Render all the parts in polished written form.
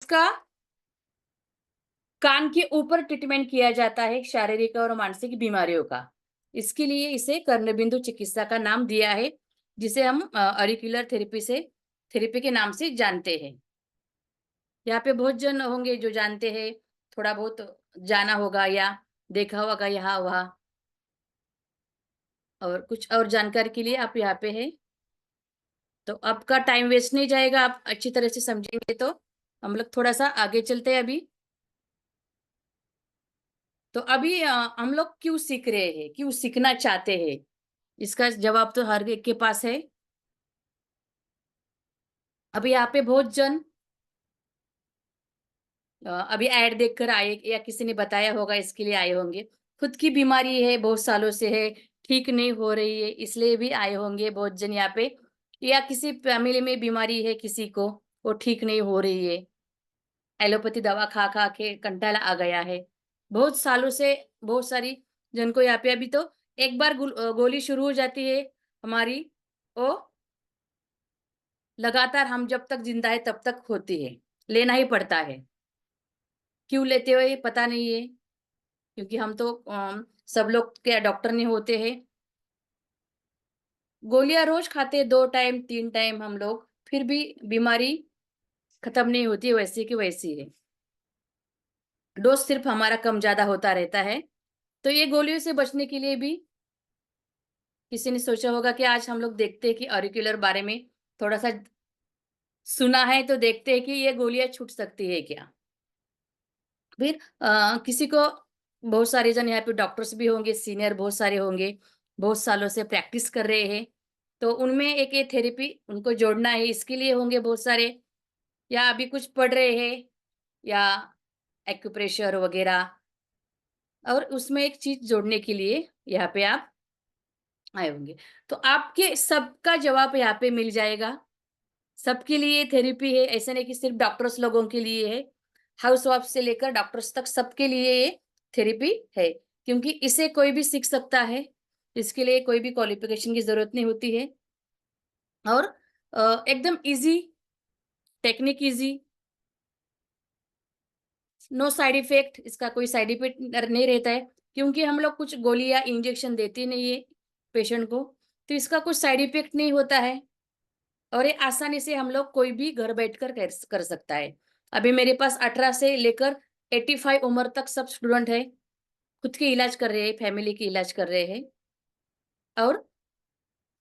इसका कान के ऊपर ट्रीटमेंट किया जाता है शारीरिक और मानसिक बीमारियों का। इसके लिए इसे कर्णबिंदु चिकित्सा का नाम दिया है, जिसे हम ऑरिकुलर थेरेपी के नाम से जानते हैं। यहाँ पे बहुत जन होंगे जो जानते हैं, थोड़ा बहुत जाना होगा या देखा होगा यहाँ वहाँ। और कुछ और जानकारी के लिए आप यहाँ पे हैं। तो आपका टाइम वेस्ट नहीं जाएगा, आप अच्छी तरह से समझेंगे तो। हम लोग थोड़ा सा आगे चलते हैं अभी। तो अभी हम लोग क्यों सीख रहे हैं, क्यों सीखना चाहते हैं? इसका जवाब तो हर एक के पास है। अभी यहाँ पे बहुत जन अभी ऐड देखकर आए या किसी ने बताया होगा इसके लिए आए होंगे। खुद की बीमारी है, बहुत सालों से है, ठीक नहीं हो रही है, इसलिए भी आए होंगे बहुत जन यहाँ पे। या किसी फैमिली में बीमारी है किसी को, वो ठीक नहीं हो रही है, एलोपैथी दवा खा खा के कंटाला आ गया है। बहुत सालों से बहुत सारी जन को यहाँ पे अभी तो एक बार गोली शुरू हो जाती है हमारी, वो लगातार हम जब तक जिंदा है तब तक होती है, लेना ही पड़ता है। क्यों लेते हो ये पता नहीं है, क्योंकि हम तो सब लोग क्या डॉक्टर नहीं होते हैं। गोलियां रोज खाते हैं, 2 टाइम 3 टाइम हम लोग, फिर भी बीमारी खत्म नहीं होती है, वैसी की वैसी है। डोज सिर्फ हमारा कम ज्यादा होता रहता है। तो ये गोलियों से बचने के लिए भी किसी ने सोचा होगा कि आज हम लोग देखते हैं कि ऑरिकुलर बारे में थोड़ा सा सुना है, तो देखते हैं कि ये गोलियां छूट सकती है क्या। फिर किसी को, बहुत सारे जन यहाँ पे डॉक्टर्स भी होंगे, सीनियर बहुत सारे होंगे, बहुत सालों से प्रैक्टिस कर रहे हैं, तो उनमें एक ये थेरेपी उनको जोड़ना है, इसके लिए होंगे बहुत सारे। या अभी कुछ पढ़ रहे हैं, या एक्यूप्रेशर वगैरह, और उसमें एक चीज जोड़ने के लिए यहाँ पे आप आए होंगे। तो आपके सबका जवाब यहाँ पे मिल जाएगा। सबके लिए थेरेपी है, ऐसा नहीं कि सिर्फ डॉक्टर्स लोगों के लिए है। हाउस वाइफ से लेकर डॉक्टर्स तक सबके लिए ये थेरेपी है, क्योंकि इसे कोई भी सीख सकता है। इसके लिए कोई भी क्वालिफिकेशन की जरूरत नहीं होती है। और एकदम easy, technique easy, no side effect, इसका कोई साइड इफेक्ट नहीं रहता है, क्योंकि हम लोग कुछ गोली या इंजेक्शन देते नहीं है पेशेंट को, तो इसका कुछ साइड इफेक्ट नहीं होता है। और ये आसानी से हम लोग कोई भी घर बैठकर कर सकता है। अभी मेरे पास 18 से लेकर 85 उम्र तक सब स्टूडेंट है, खुद के इलाज कर रहे हैं, फैमिली की इलाज कर रहे हैं। और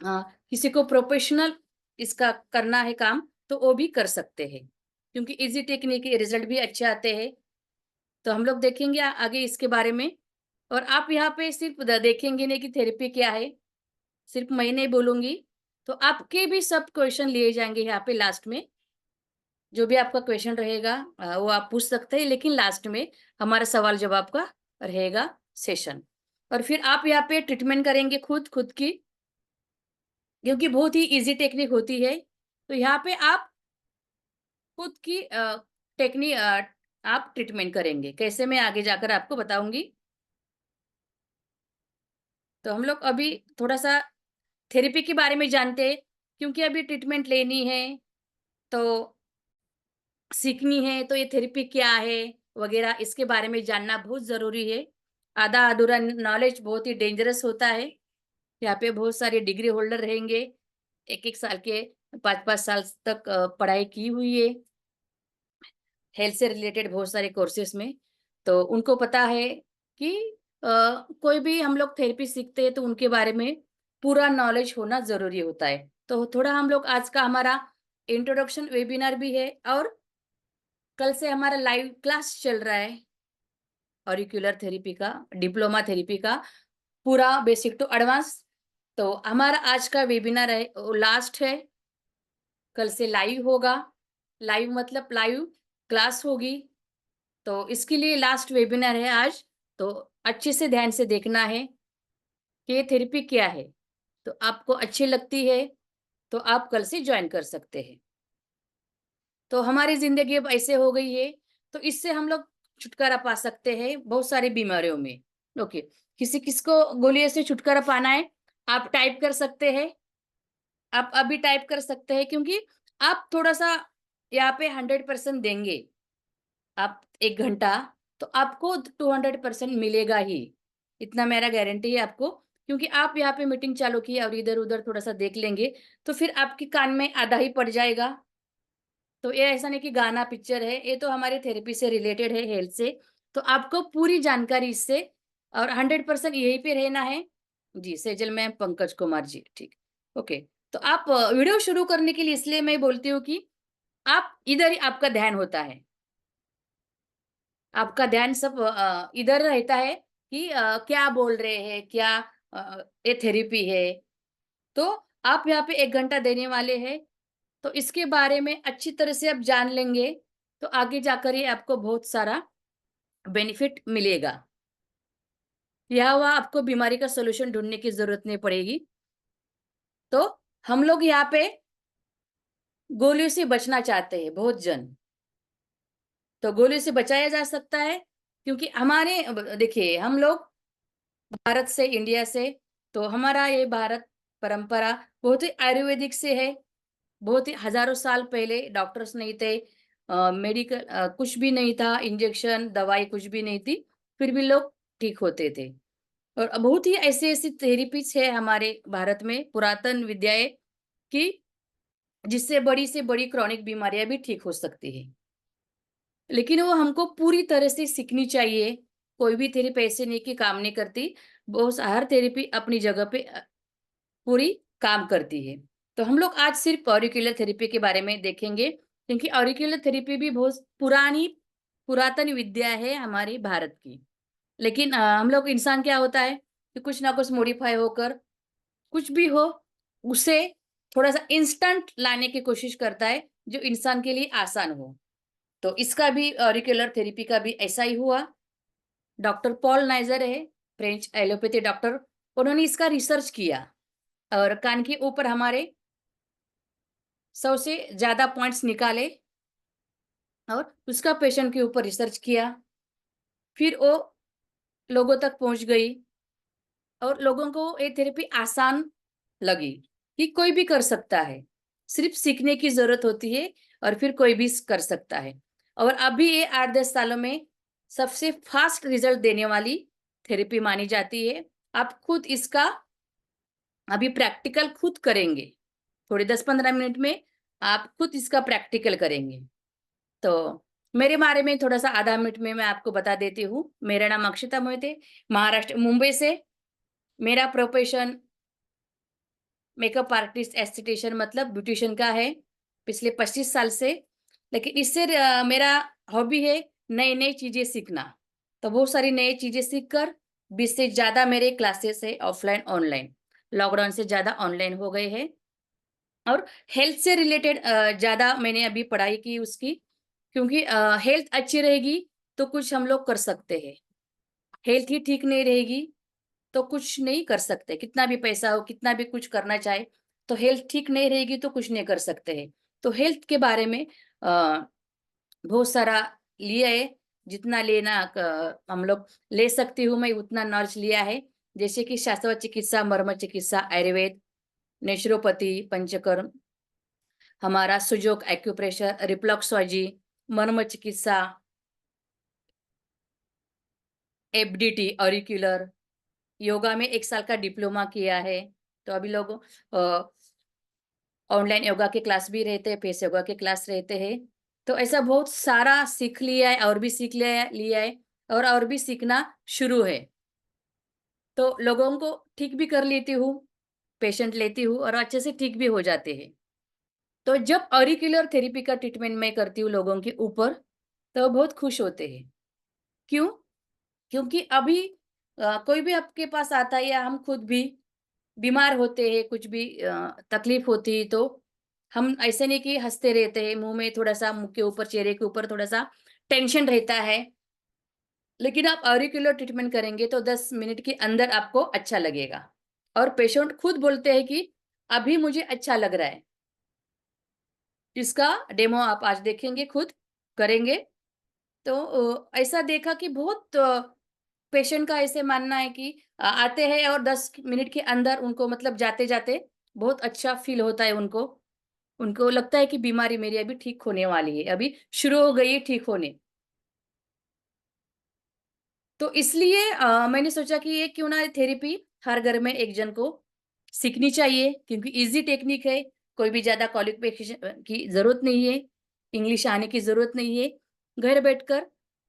किसी को प्रोफेशनल इसका करना है काम, तो वो भी कर सकते हैं, क्योंकि इजी टेक्निक के रिजल्ट भी अच्छे आते हैं। तो हम लोग देखेंगे आगे इसके बारे में। और आप यहाँ पे सिर्फ देखेंगे नहीं कि थेरेपी क्या है, सिर्फ मैं नहीं बोलूंगी, तो आपके भी सब क्वेश्चन लिए जाएंगे यहाँ पे लास्ट में। जो भी आपका क्वेश्चन रहेगा वो आप पूछ सकते हैं, लेकिन लास्ट में हमारा सवाल जवाब का रहेगा सेशन। और फिर आप यहाँ पे ट्रीटमेंट करेंगे खुद खुद की, क्योंकि बहुत ही इजी टेक्निक होती है। तो यहाँ पे आप खुद की टेक्निक आप ट्रीटमेंट करेंगे कैसे, मैं आगे जाकर आपको बताऊंगी। तो हम लोग अभी थोड़ा सा थेरेपी के बारे में जानते हैं, क्योंकि अभी ट्रीटमेंट लेनी है, तो सीखनी है, तो ये थेरेपी क्या है वगैरह, इसके बारे में जानना बहुत जरूरी है। आधा अधूरा नॉलेज बहुत ही डेंजरस होता है। यहाँ पे बहुत सारे डिग्री होल्डर रहेंगे, 1-1 साल के, 5-5 साल तक पढ़ाई की हुई है हेल्थ से रिलेटेड बहुत सारे कोर्सेस में। तो उनको पता है कि कोई भी हम लोग थेरेपी सीखते हैं तो उनके बारे में पूरा नॉलेज होना जरूरी होता है। तो थोड़ा हम लोग आज का हमारा इंट्रोडक्शन वेबिनार भी है, और कल से हमारा लाइव क्लास चल रहा है ऑरिकुलर थेरेपी का, डिप्लोमा थेरेपी का, पूरा बेसिक टू एडवांस। तो हमारा आज का वेबिनार है वो लास्ट है, कल से लाइव होगा। लाइव मतलब लाइव क्लास होगी, तो इसके लिए लास्ट वेबिनार है आज। तो अच्छे से ध्यान से देखना है कि ये थेरेपी क्या है। तो आपको अच्छी लगती है तो आप कल से ज्वाइन कर सकते हैं। तो हमारी जिंदगी अब ऐसे हो गई है, तो इससे हम लोग छुटकारा पा सकते हैं बहुत सारी बीमारियों में। ओके, किसी किसको गोलियों से छुटकारा पाना है, आप टाइप कर सकते हैं, आप अभी टाइप कर सकते हैं, क्योंकि आप थोड़ा सा यहाँ पे 100% देंगे, आप 1 घंटा, तो आपको 200% मिलेगा ही। इतना मेरा गारंटी है आपको, क्योंकि आप यहाँ पे मीटिंग चालू की और इधर-उधर थोड़ा-सा देख लेंगे, तो फिर आपके कान में आधा ही पड़ जाएगा। तो ये ऐसा नहीं कि गाना, पिक्चर है, ये तो हमारी थेरेपी से रिलेटेड है, हेल्थ से। तो आपको पूरी जानकारी इससे और 100% यहीं पे रहना है। जी, सेजल मैम, पंकज कुमार जी, ठीक। ओके, तो आप वीडियो शुरू करने के लिए इसलिए मैं बोलती हूँ कि आप इधर ही आपका ध्यान होता है। आपका ध्यान सब इधर रहता है कि क्या बोल रहे हैं, क्या ये थेरेपी है। तो आप यहाँ पे 1 घंटा देने वाले हैं, तो इसके बारे में अच्छी तरह से आप जान लेंगे, तो आगे जाकर ये आपको बहुत सारा बेनिफिट मिलेगा। या हुआ आपको बीमारी का सॉल्यूशन ढूँढने की ज़रूरत नहीं पड़ेगी। तो हम लोग यहाँ पे गोलियों से बचना चाहते हैं बहुत जन। तो गोलियों से बचाया जा सकता है, क्योंकि हमारे देखिए हम लोग भारत से, इंडिया से, तो हमारा ये भारत परंपरा बहुत ही आयुर्वेदिक से है। बहुत ही हज़ारों साल पहले डॉक्टर्स नहीं थे, मेडिकल कुछ भी नहीं था, इंजेक्शन, दवाई कुछ भी नहीं थी, फिर भी लोग ठीक होते थे। और बहुत ही ऐसी-ऐसी थेरेपीज़ है हमारे भारत में, पुरातन विद्याएँ कि जिससे बड़ी से बड़ी क्रॉनिक बीमारियाँ भी ठीक हो सकती हैं। लेकिन वो हमको पूरी तरह से सीखनी चाहिए। कोई भी थेरेपी ऐसे नहीं कि काम नहीं करती, हर थेरेपी अपनी जगह पे पूरी काम करती है। तो हम लोग आज सिर्फ ऑरिक्यूलर थेरेपी के बारे में देखेंगे, क्योंकि ऑरिक्यूलर थेरेपी भी बहुत पुरातन विद्या है हमारी भारत की। लेकिन हम लोग इंसान क्या होता है कि कुछ ना कुछ मॉडिफाई होकर कुछ भी हो, उसे थोड़ा-सा इंस्टेंट लाने की कोशिश करता है, जो इंसान के लिए आसान हो। तो इसका भी ऑरिक्यूलर थेरेपी का भी ऐसा ही हुआ। डॉक्टर पॉल नाइजर है, फ्रेंच एलोपैथी डॉक्टर, उन्होंने इसका रिसर्च किया और कान के ऊपर हमारे 100 से ज़्यादा पॉइंट्स निकाले और उसका पेशेंट के ऊपर रिसर्च किया। फिर वो लोगों तक पहुँच गई और लोगों को ये थेरेपी आसान लगी कि कोई भी कर सकता है। सिर्फ़ सीखने की ज़रूरत होती है और फिर कोई भी कर सकता है। और अभी ये 8-10 सालों में सबसे फ़ास्ट रिज़ल्ट देने वाली थेरेपी मानी जाती है। आप खुद इसका अभी प्रैक्टिकल खुद करेंगे। थोड़े 10-15 मिनट में आप खुद इसका प्रैक्टिकल करेंगे। तो मेरे बारे में थोड़ा-सा आधा मिनट में मैं आपको बता देती हूँ। मेरा नाम अक्षता मोहिते, महाराष्ट्र, मुंबई से। मेरा प्रोफ़ेशन मेकअप आर्टिस्ट, एस्थेटिशियन मतलब ब्यूटीशियन का है, पिछले 25 साल से। लेकिन इससे मेरा हॉबी है नई-नई चीज़ें सीखना। तो बहुत सारी नई चीज़ें सीख कर 20 से ज़्यादा मेरे क्लासेस है ऑफ़लाइन, ऑनलाइन। लॉकडाउन से ज़्यादा ऑनलाइन हो गए हैं। और हेल्थ से रिलेटेड ज़्यादा मैंने अभी पढ़ाई की उसकी, क्योंकि हेल्थ अच्छी रहेगी तो कुछ हम लोग कर सकते हैं। हेल्थ ही ठीक नहीं रहेगी तो कुछ नहीं कर सकते। कितना भी पैसा हो, कितना भी कुछ करना चाहे, तो हेल्थ ठीक नहीं रहेगी तो कुछ नहीं कर सकते हैं। तो हेल्थ के बारे में बहुत सारा लिया है, जितना लेना हम लोग ले सकती हूँ मैं उतना नॉलेज लिया है। जैसे कि शास्त्र चिकित्सा, मर्म चिकित्सा, आयुर्वेद, नेचुरोपैथी, पंचकर्म, हमारा सुजोग एक्यूप्रेशर, रिफ्लेक्सॉलजी, मर्म चिकित्सा, एफडीटी, ऑरिक्यूलर, योगा में 1 साल का डिप्लोमा किया है। तो अभी लोग अ, ऑनलाइन योगा के क्लास भी रहते हैं, फेस योगा के क्लास रहते हैं। तो ऐसा बहुत सारा सीख लिया है और भी सीख लिया है और भी सीखना शुरू है। तो लोगों को ठीक भी कर लेती हूँ, पेशेंट लेती हूँ और अच्छे से ठीक भी हो जाते हैं। तो जब ऑरिक्यूलर थेरेपी का ट्रीटमेंट मैं करती हूँ लोगों के ऊपर, तो बहुत खुश होते हैं। क्यों? क्योंकि अभी कोई भी आपके पास आता है या हम खुद भी बीमार होते हैं, कुछ भी तकलीफ होती है, तो हम ऐसे नहीं कि हँसते रहते हैं, मुँह में थोड़ा-सा, मुँह के ऊपर, चेहरे के ऊपर थोड़ा-सा टेंशन रहता है। लेकिन आप ऑरिक्यूलर ट्रीटमेंट करेंगे तो 10 मिनट के अंदर आपको अच्छा लगेगा और पेशेंट खुद बोलते हैं कि अभी मुझे अच्छा लग रहा है। इसका डेमो आप आज देखेंगे, खुद करेंगे। तो ऐसा देखा कि बहुत पेशेंट का ऐसे मानना है कि आते हैं और 10 मिनट के अंदर उनको मतलब जाते-जाते बहुत अच्छा फ़ील होता है उनको। उनको लगता है कि बीमारी मेरी अभी ठीक होने वाली है, अभी शुरू हो गई है ठीक होने। तो इसलिए मैंने सोचा कि ये क्यों ना थेरेपी हर घर में एक जन को सीखनी चाहिए, क्योंकि इजी टेक्निक है, कोई भी ज्यादा क्वालिफिकेशन की जरूरत नहीं है, इंग्लिश आने की जरूरत नहीं है। घर बैठकर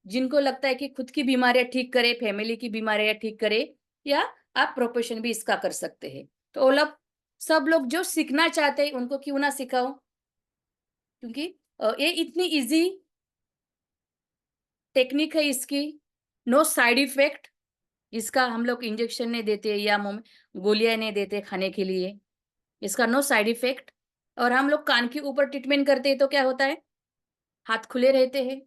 जिनको लगता है कि खुद की बीमारियां ठीक करे, फैमिली की बीमारियां ठीक करे, या आप प्रोफेशन भी इसका कर सकते हैं। तो सब लोग जो सीखना चाहते हैं उनको क्यों ना सिखाओ, क्योंकि ये इतनी इजी टेक्निक है इसकी, नो साइड इफेक्ट। इसका हम लोग इंजेक्शन नहीं देते या मुंह में गोलियां नहीं देते खाने के लिए, इसका नो साइड इफेक्ट। और हम लोग कान के ऊपर ट्रीटमेंट करते हैं तो क्या होता है, हाथ खुले रहते हैं,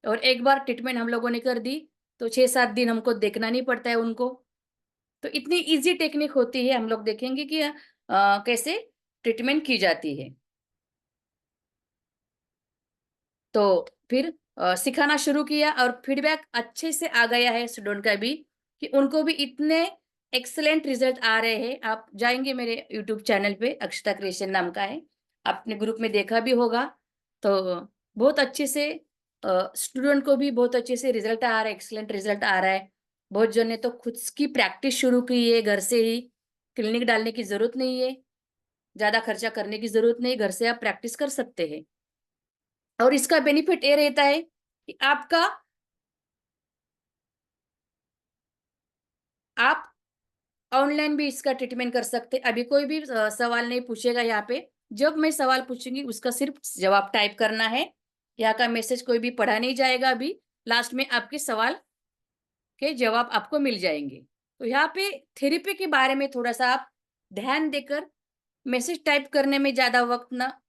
और एक बार ट्रीटमेंट हम लोगों ने कर दी तो 6-7 दिन हमको देखना नहीं पड़ता है उनको। तो इतनी इजी टेक्निक होती है, हम लोग देखेंगे कि कैसे ट्रीटमेंट की जाती है। तो फिर सिखाना शुरू किया और फीडबैक अच्छे से आ गया है स्टूडेंट का भी, कि उनको भी इतने एक्सलेंट रिजल्ट आ रहे हैं। आप जाएंगे मेरे यूट्यूब चैनल पे, अक्षता क्रिएशन नाम का है, आपने ग्रुप में देखा भी होगा। तो बहुत अच्छे से स्टूडेंट को भी बहुत अच्छे से रिजल्ट आ रहा है, एक्सलेंट रिजल्ट आ रहा है। बहुत जन ने तो खुद की प्रैक्टिस शुरू की है घर से ही, क्लिनिक डालने की जरूरत नहीं है, ज्यादा खर्चा करने की जरूरत नहीं, घर से आप प्रैक्टिस कर सकते हैं। और इसका बेनिफिट ये रहता है कि आप ऑनलाइन भी इसका ट्रीटमेंट कर सकते हैं। अभी कोई भी सवाल नहीं पूछेगा यहाँ पे, जब मैं सवाल पूछूंगी उसका सिर्फ जवाब टाइप करना है। यहाँ का मैसेज कोई भी पढ़ा नहीं जाएगा, अभी लास्ट में आपके सवाल के जवाब आपको मिल जाएंगे। तो यहाँ पे थेरेपी के बारे में थोड़ा सा आप ध्यान देकर, मैसेज टाइप करने में ज्यादा वक्त ना,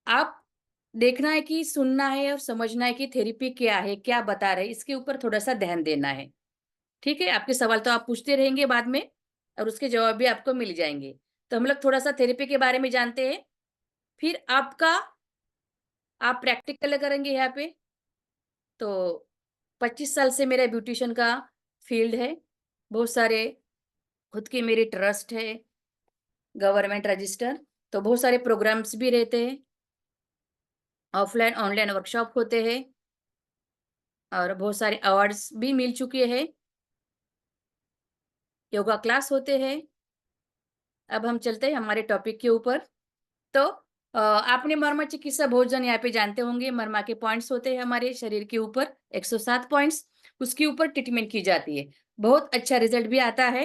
आप देखना है कि सुनना है और समझना है कि थेरेपी क्या है, क्या बता रहे हैं, इसके ऊपर थोड़ा सा ध्यान देना है। ठीक है, आपके सवाल तो आप पूछते रहेंगे बाद में, और उसके जवाब भी आपको मिल जाएंगे। तो हम लोग थोड़ा सा थेरेपी के बारे में जानते हैं, फिर आप प्रैक्टिकल करेंगे यहाँ पे। तो 25 साल से मेरा ब्यूटिशियन का फील्ड है, बहुत सारे खुद की मेरी ट्रस्ट है, गवर्नमेंट रजिस्टर। तो बहुत सारे प्रोग्राम्स भी रहते हैं, ऑफलाइन ऑनलाइन वर्कशॉप होते हैं, और बहुत सारे अवार्ड्स भी मिल चुके हैं, योगा क्लास होते हैं। अब हम चलते हैं हमारे टॉपिक के ऊपर। तो आपने मर्मा चिकित्सा भोजन यहाँ पे जानते होंगे, मर्मा के पॉइंट्स होते हैं हमारे शरीर के ऊपर, 107 पॉइंट्स, उसके ऊपर ट्रीटमेंट की जाती है। बहुत अच्छा रिजल्ट भी आता है,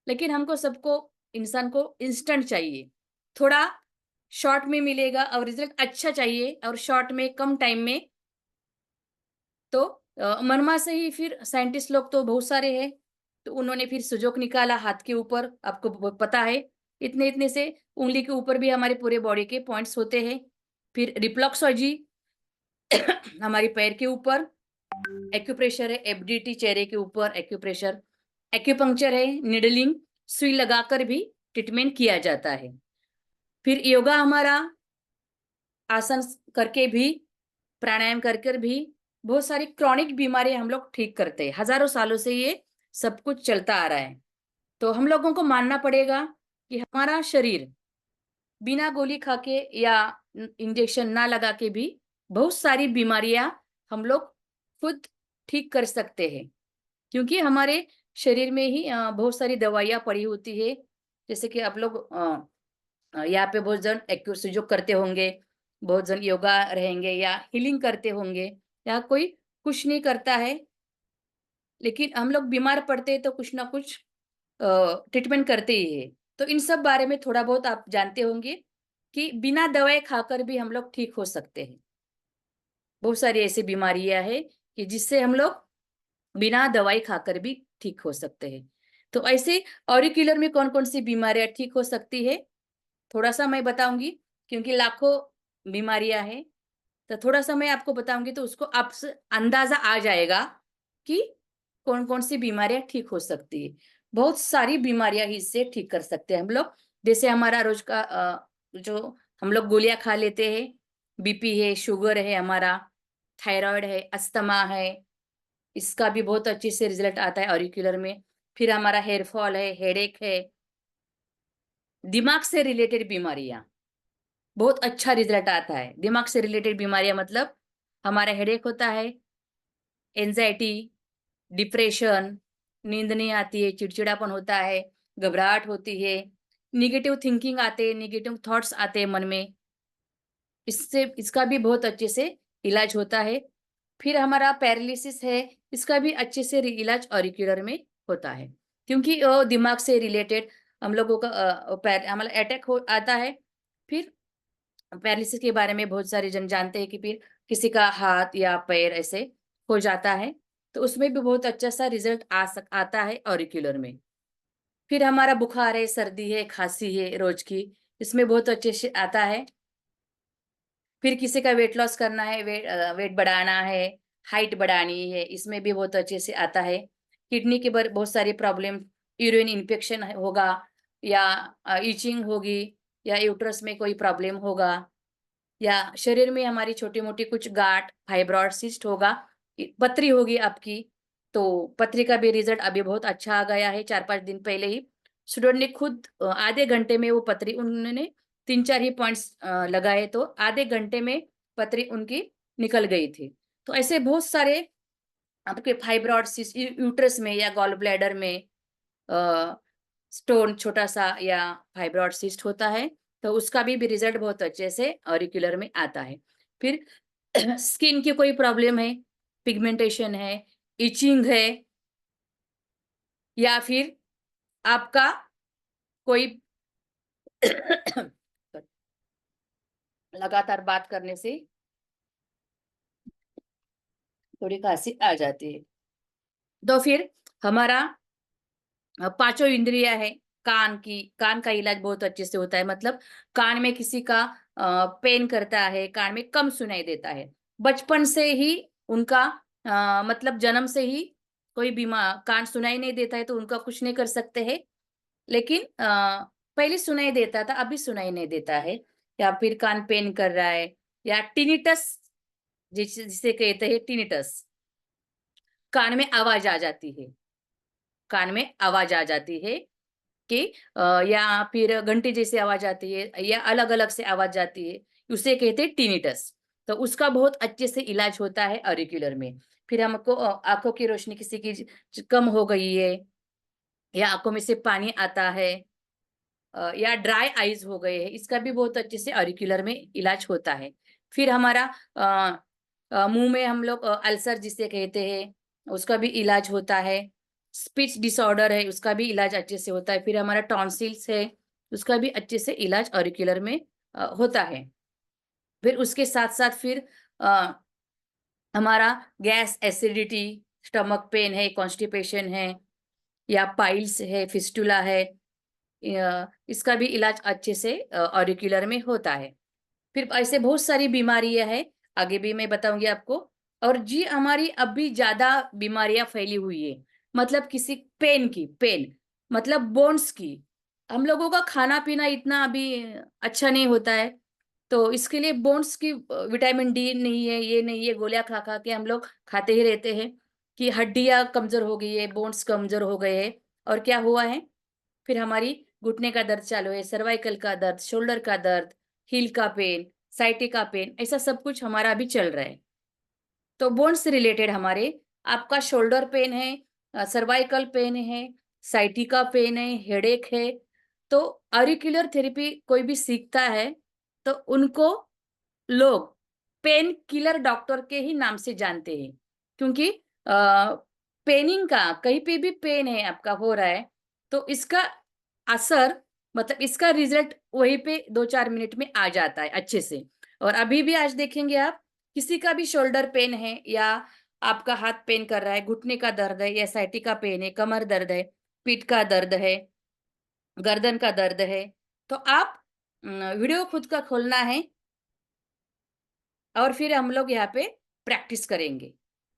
लेकिन हमको सबको, इंसान को इंस्टेंट चाहिए, थोड़ा शॉर्ट में मिलेगा, और रिजल्ट अच्छा चाहिए और शॉर्ट में कम टाइम में। तो मनमा से ही फिर साइंटिस्ट लोग तो बहुत सारे हैं, तो उन्होंने फिर सुजोक निकाला हाथ के ऊपर, आपको पता है, इतने इतने से उंगली के ऊपर भी हमारे पूरे बॉडी के पॉइंट्स होते हैं। फिर रिफ्लक्सोलॉजी हमारी पैर के ऊपर, एक्यूप्रेशर है, एफडीटी चेहरे के ऊपर एक्यूप्रेशर, एक्यूपंक्चर है, निडलिंग, सुई लगाकर भी ट्रीटमेंट किया जाता है। फिर योगा हमारा, आसन करके भी, प्राणायाम कर भी बहुत सारी क्रॉनिक बीमारियां हम लोग ठीक करते हैं। हजारों सालों से ये सब कुछ चलता आ रहा है। तो हम लोगों को मानना पड़ेगा कि हमारा शरीर बिना गोली खा के या इंजेक्शन ना लगा के भी बहुत सारी बीमारियां हम लोग खुद ठीक कर सकते हैं, क्योंकि हमारे शरीर में ही बहुत सारी दवाइयां पड़ी होती है। जैसे कि आप लोग यहाँ पे बहुत जन एक्सरसाइज करते होंगे, बहुत जन योगा रहेंगे या हीलिंग करते होंगे, या कोई कुछ नहीं करता है, लेकिन हम लोग बीमार पड़ते हैं तो कुछ ना कुछ ट्रीटमेंट करते ही है। तो इन सब बारे में थोड़ा बहुत आप जानते होंगे कि बिना दवाई खाकर भी हम लोग ठीक हो सकते हैं। बहुत सारी ऐसी बीमारियां हैं कि जिससे हम लोग बिना दवाई खाकर भी ठीक हो सकते हैं। तो ऐसे ऑरिकुलर में कौन कौन सी बीमारियां ठीक हो सकती है, थोड़ा सा मैं बताऊंगी, क्योंकि लाखों बीमारियां हैं। तो थोड़ा सा मैं आपको बताऊंगी तो उसको आप अंदाजा आ जाएगा कि कौन कौन सी बीमारियां ठीक हो सकती है। बहुत सारी बीमारियां ही इससे ठीक कर सकते हैं हम लोग। जैसे हमारा रोज का जो हम लोग गोलियां खा लेते हैं, बीपी है, शुगर है हमारा, थायराइड है, अस्थमा है, इसका भी बहुत अच्छे से रिजल्ट आता है ऑरिकुलर में। फिर हमारा हेयर फॉल है, हेडेक है, दिमाग से रिलेटेड बीमारियां, बहुत अच्छा रिजल्ट आता है। दिमाग से रिलेटेड बीमारियां मतलब हमारा हेडेक होता है, एंजाइटी, डिप्रेशन, नींद नहीं आती है, चिड़चिड़ापन होता है, घबराहट होती है, नेगेटिव थिंकिंग आते हैं, नेगेटिव थॉट्स आते हैं मन में। इससे इसका भी बहुत अच्छे से इलाज होता है। फिर हमारा पैरालिसिस है, इसका भी अच्छे से इलाज ऑरिकुलर में होता है, क्योंकि दिमाग से रिलेटेड हम लोगों का हमारा अटैक हो आता है। फिर पैरालिसिस के बारे में बहुत सारे जन जानते हैं कि फिर किसी का हाथ या पैर ऐसे हो जाता है, तो उसमें भी बहुत अच्छा सा रिजल्ट आता है ऑरिकुलर में। फिर हमारा बुखार है, सर्दी है, खांसी है रोज की, इसमें बहुत अच्छे से आता है। फिर किसी का वेट लॉस करना है, वेट बढ़ाना है, हाइट बढ़ानी है, इसमें भी बहुत अच्छे से आता है। किडनी के बहुत सारी प्रॉब्लम, यूरिन इन्फेक्शन होगा, या ईचिंग होगी, या यूट्रस में कोई प्रॉब्लम होगा, या शरीर में हमारी छोटी-मोटी कुछ गांठ, फाइब्रॉइड, सिस्ट होगा, पथरी होगी आपकी, तो पथरी का भी रिजल्ट अभी बहुत अच्छा आ गया है। 4-5 दिन पहले ही स्टूडेंट ने खुद आधे घंटे में वो पथरी, उन्होंने 3-4 ही पॉइंट्स लगाए, तो आधे घंटे में पथरी उनकी निकल गई थी। तो ऐसे बहुत सारे आपके फाइब्रॉइड सिस्ट, यूट्रस में या गॉल ब्लैडर में स्टोन छोटा-सा या फाइब्रॉइड सिस्ट होता है, तो उसका भी रिजल्ट बहुत अच्छे से ऑरिकुलर में आता है। फिर स्किन की कोई प्रॉब्लम है, पिगमेंटेशन है, इचिंग है, या फिर आपका कोई लगातार बात करने से थोड़ी खांसी आ जाती है। तो फिर हमारा पाँचों इंद्रियाँ है, कान का इलाज बहुत अच्छे से होता है, मतलब कान में किसी का पेन करता है, कान में कम सुनाई देता है। बचपन से ही उनका मतलब जन्म से ही कोई कान सुनाई नहीं देता है, तो उनका कुछ नहीं कर सकते हैं। लेकिन पहले सुनाई देता था, अभी सुनाई नहीं देता है, या फिर कान पेन कर रहा है, या टिनिटस जिसे कहते हैं टिनिटस, कान में आवाज़ आ जाती है। कान में आवाज़ आ जाती है कि या फिर घंटी जैसी आवाज़ आती है, या अलग-अलग से आवाज़ आती है, उसे कहते हैं टिनिटस। तो उसका बहुत अच्छे से इलाज होता है ऑरिकुलर में। फिर हमको आँखों की रोशनी किसी की कम हो गई है, या आँखों में से पानी आता है, या ड्राई आईज हो गए हैं, इसका भी बहुत अच्छे से ऑरिकुलर में इलाज होता है। फिर हमारा मुँह में हम लोग अल्सर जिसे कहते हैं, उसका भी इलाज होता है। स्पीच डिसऑर्डर है, उसका भी इलाज अच्छे से होता है। फिर हमारा टॉन्सिल्स है, उसका भी अच्छे से इलाज ऑरिकुलर में होता है। फिर उसके साथ-साथ फिर अ, हमारा गैस, एसिडिटी, स्टमक पेन है, कॉन्स्टिपेशन है, या पाइल्स है, फिस्टुला है, इसका भी इलाज अच्छे से ऑरिकुलर में होता है। फिर ऐसे बहुत सारी बीमारियाँ हैं, आगे भी मैं बताऊँगी आपको। और जी हमारी अभी ज़्यादा बीमारियाँ फैली हुई है, मतलब किसी पेन मतलब बोन्स की। हम लोगों का खाना-पीना इतना अभी अच्छा नहीं होता है, तो इसके लिए बोन्स की विटामिन डी नहीं है, ये नहीं है, गोलियाँ खा-खा के हम लोग खाते ही रहते हैं कि हड्डियाँ कमज़ोर हो गई है, बोन्स कमज़ोर हो गए हैं, और क्या हुआ है, फिर हमारी घुटने का दर्द चालू है, सर्वाइकल का दर्द, शोल्डर का दर्द, हील का पेन, साइटिका पेन, ऐसा सब कुछ हमारा अभी चल रहा है। तो बोन्स से रिलेटेड हमारे आपका शोल्डर पेन है, सर्वाइकल पेन है, साइटिका पेन है, हेडेक है, तो ऑरिकुलर थेरेपी कोई भी सीखता है, तो उनको लोग पेन किलर डॉक्टर के ही नाम से जानते हैं, क्योंकि पेनिंग का कहीं पे भी पेन है आपका हो रहा है, तो इसका असर, मतलब इसका रिजल्ट वहीं पे 2-4 मिनट में आ जाता है अच्छे से। और अभी भी आज देखेंगे आप, किसी का भी शोल्डर पेन है, या आपका हाथ पेन कर रहा है, घुटने का दर्द है, या साइटिका पेन है, कमर दर्द है, पीठ का दर्द है, गर्दन का दर्द है, तो आप वीडियो खुद का खोलना है, और फिर हम लोग यहाँ पे प्रैक्टिस करेंगे।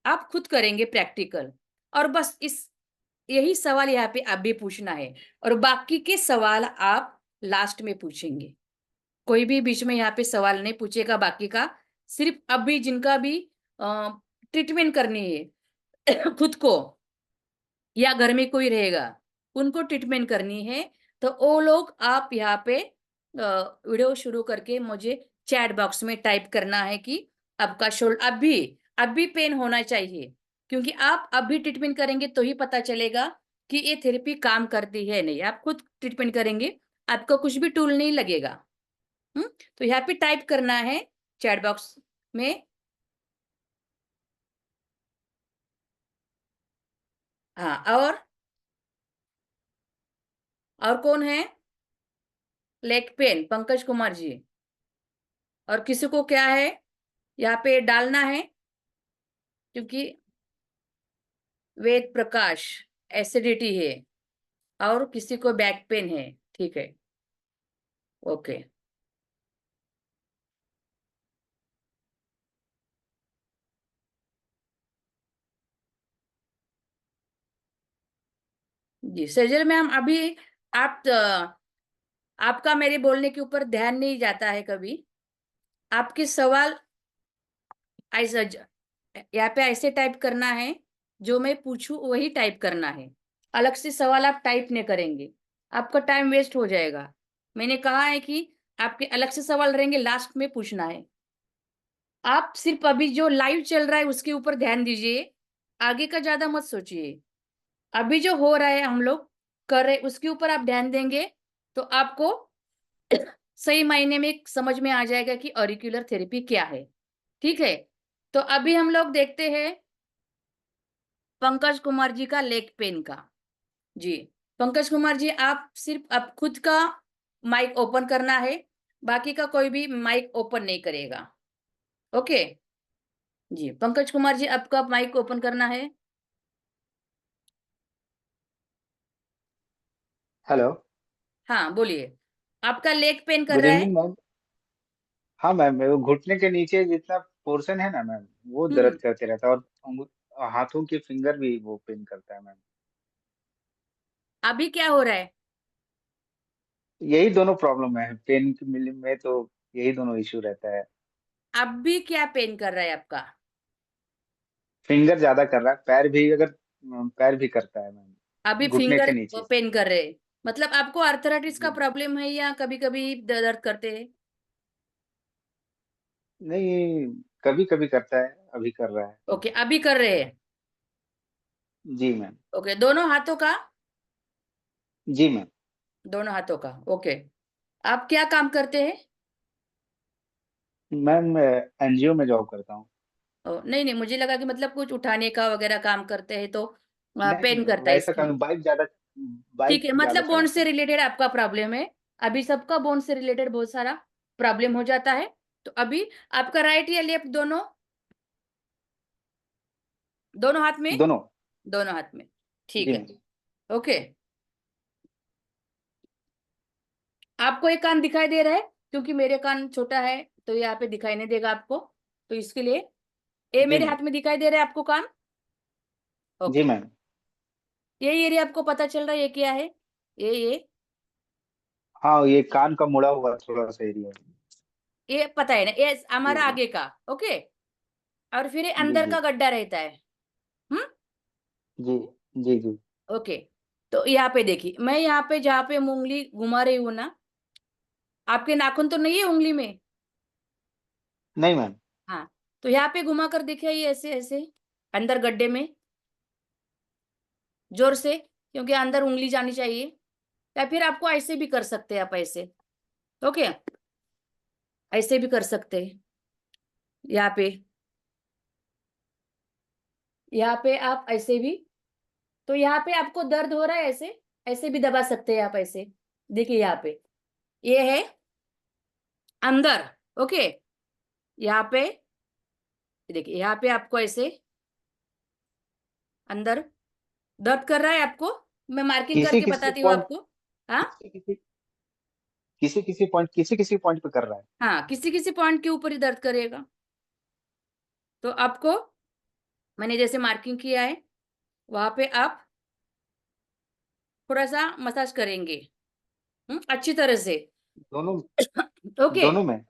आप खुद करेंगे प्रैक्टिकल, और बस इस यही सवाल यहाँ पे आप भी पूछना है, और बाकी के सवाल आप लास्ट में पूछेंगे। कोई भी बीच में यहाँ पे सवाल नहीं पूछेगा बाकी का, सिर्फ अभी जिनका भी ट्रीटमेंट करनी है खुद को, या घर में कोई रहेगा, उनको ट्रीटमेंट करनी है, तो वो लोग आप यहाँ पे वीडियो शुरू करके मुझे चैट बॉक्स में टाइप करना है कि आपका अभी पेन होना चाहिए। क्योंकि आप अभी ट्रीटमेंट करेंगे तो ही पता चलेगा कि ये थेरेपी काम करती है नहीं। आप खुद ट्रीटमेंट करेंगे, आपको कुछ भी टूल नहीं लगेगा। तो यहाँ पे टाइप करना है चैट बॉक्स में। हाँ, और कौन है? Leg pain, Pankaj Kumar ji. और किसी को क्या है यहाँ पे डालना है? क्योंकि वेद प्रकाश एसिडिटी है, और किसी को बैक पेन है। ठीक है, ओके। जी सजल मैम, अभी आप आपका मेरे बोलने के ऊपर ध्यान नहीं जाता है कभी। आपके सवाल ऐसा यहाँ पे ऐसे टाइप करना है, जो मैं पूछूं वही टाइप करना है। अलग से सवाल आप टाइप नहीं करेंगे, आपका टाइम वेस्ट हो जाएगा। मैंने कहा है कि आपके अलग से सवाल रहेंगे, लास्ट में पूछना है। आप सिर्फ अभी जो लाइव चल रहा है उसके ऊपर ध्यान दीजिए, आगे का ज्यादा मत सोचिए। अभी जो हो रहा है हम लोग कर रहे उसके ऊपर आप ध्यान देंगे तो आपको सही मायने में समझ में आ जाएगा कि ऑरिक्यूलर थेरेपी क्या है। ठीक है, तो अभी हम लोग देखते हैं पंकज कुमार जी का लेग पेन का। जी पंकज कुमार जी, आप सिर्फ आप खुद का माइक ओपन करना है, बाकी का कोई भी माइक ओपन नहीं करेगा। ओके जी, पंकज कुमार जी आपका माइक ओपन करना है। हेलो। हाँ बोलिए, आपका लेग पेन कर गुड रहा है? Evening ma'am. हाँ मैम, मेरे को घुटने के नीचे जितना पोर्शन है ना मैम, वो दर्द हम्म। करते रहता है, और हाथों के फिंगर भी वो पेन करता है मैम। अभी क्या हो रहा है? यही दोनों प्रॉब्लम है पेन की मिल में, तो यही दोनों इश्यू रहता है। अभी क्या पेन कर रहा है आपका? फिंगर ज्यादा कर रहा है, पैर भी अगर पैर भी करता है अभी मैम, घुटने फिंगर के नीचे से। पेन कर रहे हैं? मतलब आपको आर्थराइटिस का जी। प्रॉब्लम है या कभी कभी दर्द करते हैं? नहीं, कभी कभी करता है, अभी कर रहा है। ओके, अभी कर रहे हैं। जी मैम। ओके, दोनों हाथों का? जी मैम। दोनों हाथों का, ओके। आप क्या काम करते हैं? मैम एनजीओ में जॉब करता हूँ। नहीं नहीं, मुझे लगा कि मतलब कुछ उठाने का वगैरह काम करते हैं तो नहीं पेन नहीं, करता है वैसा इसकी। काम, ठीक बाइक है, ज्यादा मतलब बोन चलाता से हूँ। रिलेटेड आपका प्रॉब्लम है। अभी सबका बोन से रिलेटेड बहुत सारा प्रॉब्लम हो जाता है। तो अभी आपका राइट या लेफ्ट, दोनों? दोनों हाथ में? दोनों। दोनों हाथ में, ठीक जी है। मैम। ओके, आपको एक कान दिखाई दे रहा है? क्योंकि मेरे कान छोटा है तो यहाँ पे दिखाई नहीं देगा आपको, तो इसके लिए ये जी मेरे मैम। हाथ में दिखाई दे रहा है आपको कान? जी ओके, मैम। ये एरिया आपको पता चल रहा है ये क्या है? ये हाँ, ये कान का मुड़ा हुआ थोड़ा सा एरिया है। ये पता है ना, ये जी हमारा जी। आगे का। ओके, और फिर ये जी अंदर जी। का गड्ढा रहता है। हम्म। जी जी। जी। ओके, तो यहाँ पे देखिए, मैं यहाँ पे जहाँ पे उंगली घुमा रही हूँ ना, आपके नाखून तो नहीं है उंगली में? नहीं मैम। हाँ, तो यहाँ पे घुमा कर देखिए, ये ऐसे ऐसे अंदर गड्ढे में, जोर से, क्योंकि अंदर उंगली जानी चाहिए। या फिर आपको ऐसे भी कर सकते हैं, आप ऐसे। ओके, ऐसे भी कर सकते हैं। यहाँ पे, यहाँ पे आप ऐसे भी, तो यहाँ पे आपको दर्द हो रहा है ऐसे, ऐसे भी दबा सकते हैं आप ऐसे। देखिए यहाँ पे, ये है अंदर। ओके, यहाँ पे देखिए, यहाँ पे आपको ऐसे अंदर दर्द कर रहा है आपको। मैं मार्किंग किसी करके किसी बताती हूँ पॉइंट आपको। हाँ। किसी किसी पॉइंट पे कर रहा है। हाँ, किसी किसी पॉइंट के ऊपर ही दर्द करेगा। तो आपको मैंने जैसे मार्किंग किया है, वहां पे आप थोड़ा सा मसाज करेंगे, अच्छी तरह से। दोनों। ओके, दोनों में।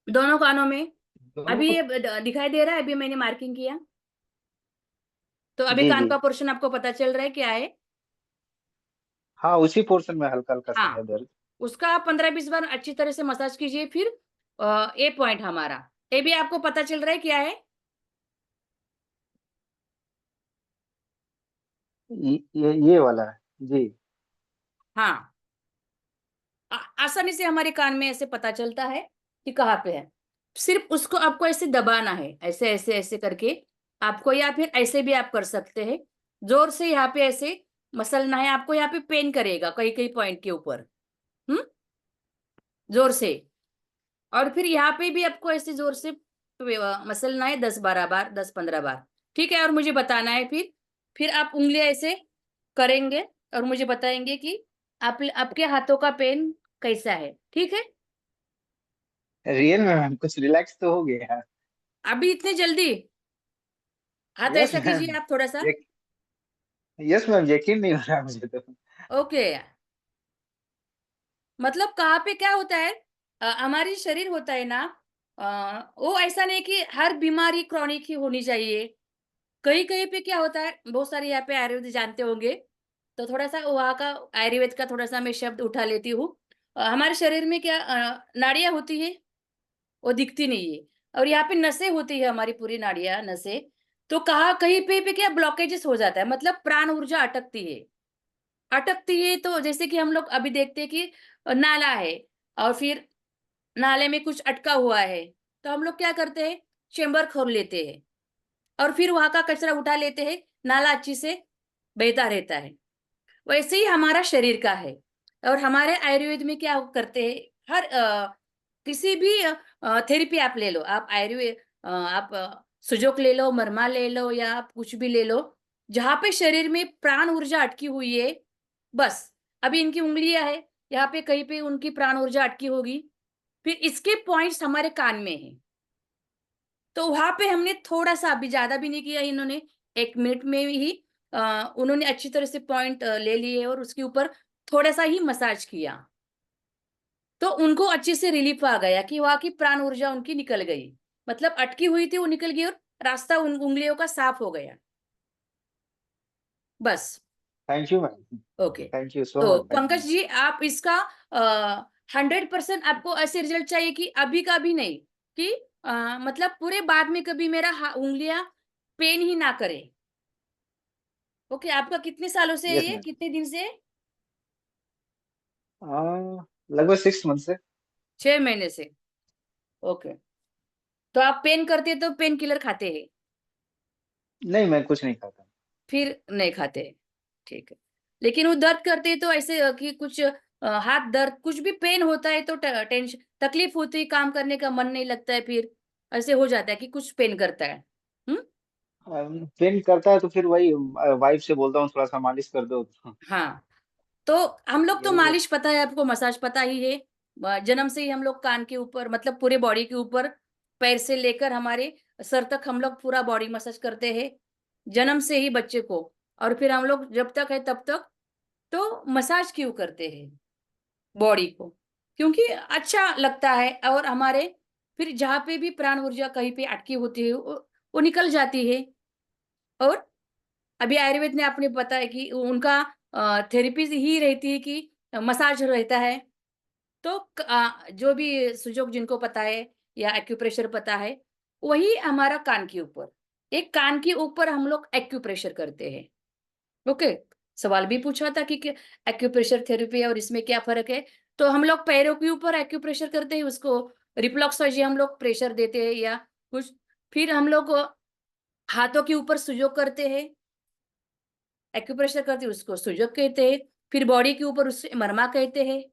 दोनों कानों में। दोनों अभी को। ये दिखाई दे रहा है, अभी मैंने मार्किंग किया। तो अभी जी कान जी। का पोर्शन आपको पता चल रहा है क्या है? हाँ, उसी पोर्शन में हल्का हल्का सा है हाँ, दर्द। उसका आप 15-20 बार अच्छी तरह से मसाज कीजिए। फिर ए पॉइंट हमारा, ये भी आपको पता चल रहा है क्या है? ये वाला जी। हाँ, आसानी से हमारे कान में ऐसे पता चलता है कि कहाँ पे है। सिर्फ उसको आपको ऐसे दबाना है, ऐसे ऐसे ऐसे करके आपको, या फिर ऐसे भी आप कर सकते हैं। जोर से यहाँ पे ऐसे मसलना है आपको, यहाँ पे पेन करेगा कई कई पॉइंट के ऊपर। हम्म, जोर से। और फिर यहाँ पे भी आपको ऐसे जोर से मसलना है 10-12 बार, 10-15 बार। ठीक है, और मुझे बताना है फिर आप उंगलियां ऐसे करेंगे और मुझे बताएंगे कि आपके हाथों का पेन कैसा है। ठीक है, रियल में मैम कुछ रिलैक्स तो हो गया। अभी इतने जल्दी हाथ यस ऐसा मैम। कीजिए आप थोड़ा सा। यस मैम, यकीन नहीं हो रहा मुझे तो। ओके, मतलब कहाँ पे क्या होता है, हमारी शरीर होता है ना, वो ऐसा नहीं कि हर बीमारी क्रॉनिक ही होनी चाहिए। कहीं कहीं पे क्या होता है, बहुत सारे यहाँ पे आयुर्वेद जानते होंगे, तो थोड़ा सा वहाँ का आयुर्वेद का थोड़ा सा मैं शब्द उठा लेती हूँ। हमारे शरीर में क्या नाड़ियाँ होती है, वो दिखती नहीं है। और यहाँ पे नसें होती है, हमारी पूरी नाड़ियाँ नसें। तो कहा कहीं पे क्या ब्लॉकेजेस हो जाता है, मतलब प्राण ऊर्जा अटकती है। अटकती है तो जैसे कि हम लोग अभी देखते हैं कि नाला है, और फिर नाले में कुछ अटका हुआ है, तो हम लोग क्या करते हैं, चेम्बर खोल लेते हैं और फिर वहां का कचरा उठा लेते हैं, नाला अच्छी से बहता रहता है। वैसे ही हमारा शरीर का है। और हमारे आयुर्वेद में क्या करते हैं, हर किसी भी थेरेपी आप ले लो, आप आयुर्वेद आप सुजोक ले लो, मरमा ले लो, या आप कुछ भी ले लो, जहां पे शरीर में प्राण ऊर्जा अटकी हुई है, बस। अभी इनकी उंगलियां है, यहाँ पे कहीं पे उनकी प्राण ऊर्जा अटकी होगी, फिर इसके पॉइंट्स हमारे कान में है। तो वहां पे हमने थोड़ा सा, अभी ज्यादा भी नहीं किया इन्होंने, 1 मिनट में ही उन्होंने अच्छी तरह से पॉइंट ले लिए और उसके ऊपर थोड़ा सा ही मसाज किया, तो उनको अच्छे से रिलीफ आ गया कि वहां की प्राण ऊर्जा उनकी निकल गई। मतलब अटकी हुई थी वो निकल गई, और रास्ता उन उंगलियों का साफ हो गया, बस। Thank you ma'am. Okay, thank you so तो मच मैम। पंकज जी, आप इसका 100% आपको ऐसे रिजल्ट चाहिए कि अभी का भी नहीं, कि मतलब पूरे बाद में कभी मेरा उंगलियां पेन ही ना करे। ओके, आपका कितने सालों से है यस ये, मैम। कितने दिन से? लगभग 6 मंथ से। 6 महीने से। ओके, तो आप पेन करते हैं तो पेन किलर खाते हैं, नहीं, मैं कुछ नहीं खाता। फिर नहीं खाते हैं। ठीक है, लेकिन वो दर्द करते हैं तो ऐसे कि कुछ हाथ दर्द, कुछ भी पेन होता है तो टेंशन, तकलीफ होती है, काम करने का मन नहीं लगता है, फिर ऐसे हो जाता है कि कुछ पेन करता है। हम्म, पेन करता है तो फिर वही वाइफ से बोलता हूँ थोड़ा सा मालिश कर दो तो। हाँ। तो हम लोग तो यही है। मालिश पता है आपको, मसाज पता ही है। जन्म से ही हम लोग कान के ऊपर, मतलब पूरे बॉडी के ऊपर, पैर से लेकर हमारे सर तक हम लोग पूरा बॉडी मसाज करते हैं, जन्म से ही बच्चे को। और फिर हम लोग जब तक है तब तक तो मसाज क्यों करते हैं बॉडी को, क्योंकि अच्छा लगता है। और हमारे फिर जहाँ पे भी प्राण ऊर्जा कहीं पे अटकी होती है वो निकल जाती है। और अभी आयुर्वेद ने आपने पता है कि उनका थेरेपी ही रहती है कि मसाज रहता है। तो जो भी सुजोग जिनको पता है या एक्यूप्रेशर पता है, वही हमारा कान के ऊपर, एक कान के ऊपर हम लोग एक्यूप्रेशर करते हैं। ओके, सवाल भी पूछा था कि एक्यूप्रेशर थेरेपी और इसमें क्या फर्क है। तो हम लोग पैरों के ऊपर एक्यूप्रेशर करते हैं, उसको रिफ्लक्सोलॉजी हम लोग प्रेशर देते हैं या कुछ। फिर हम लोग हाथों के ऊपर सुजोग करते हैं, एक्यूप्रेशर करते हैं, उसको सुजोग कहते हैं। फिर बॉडी के ऊपर उससे मरमा कहते हैं।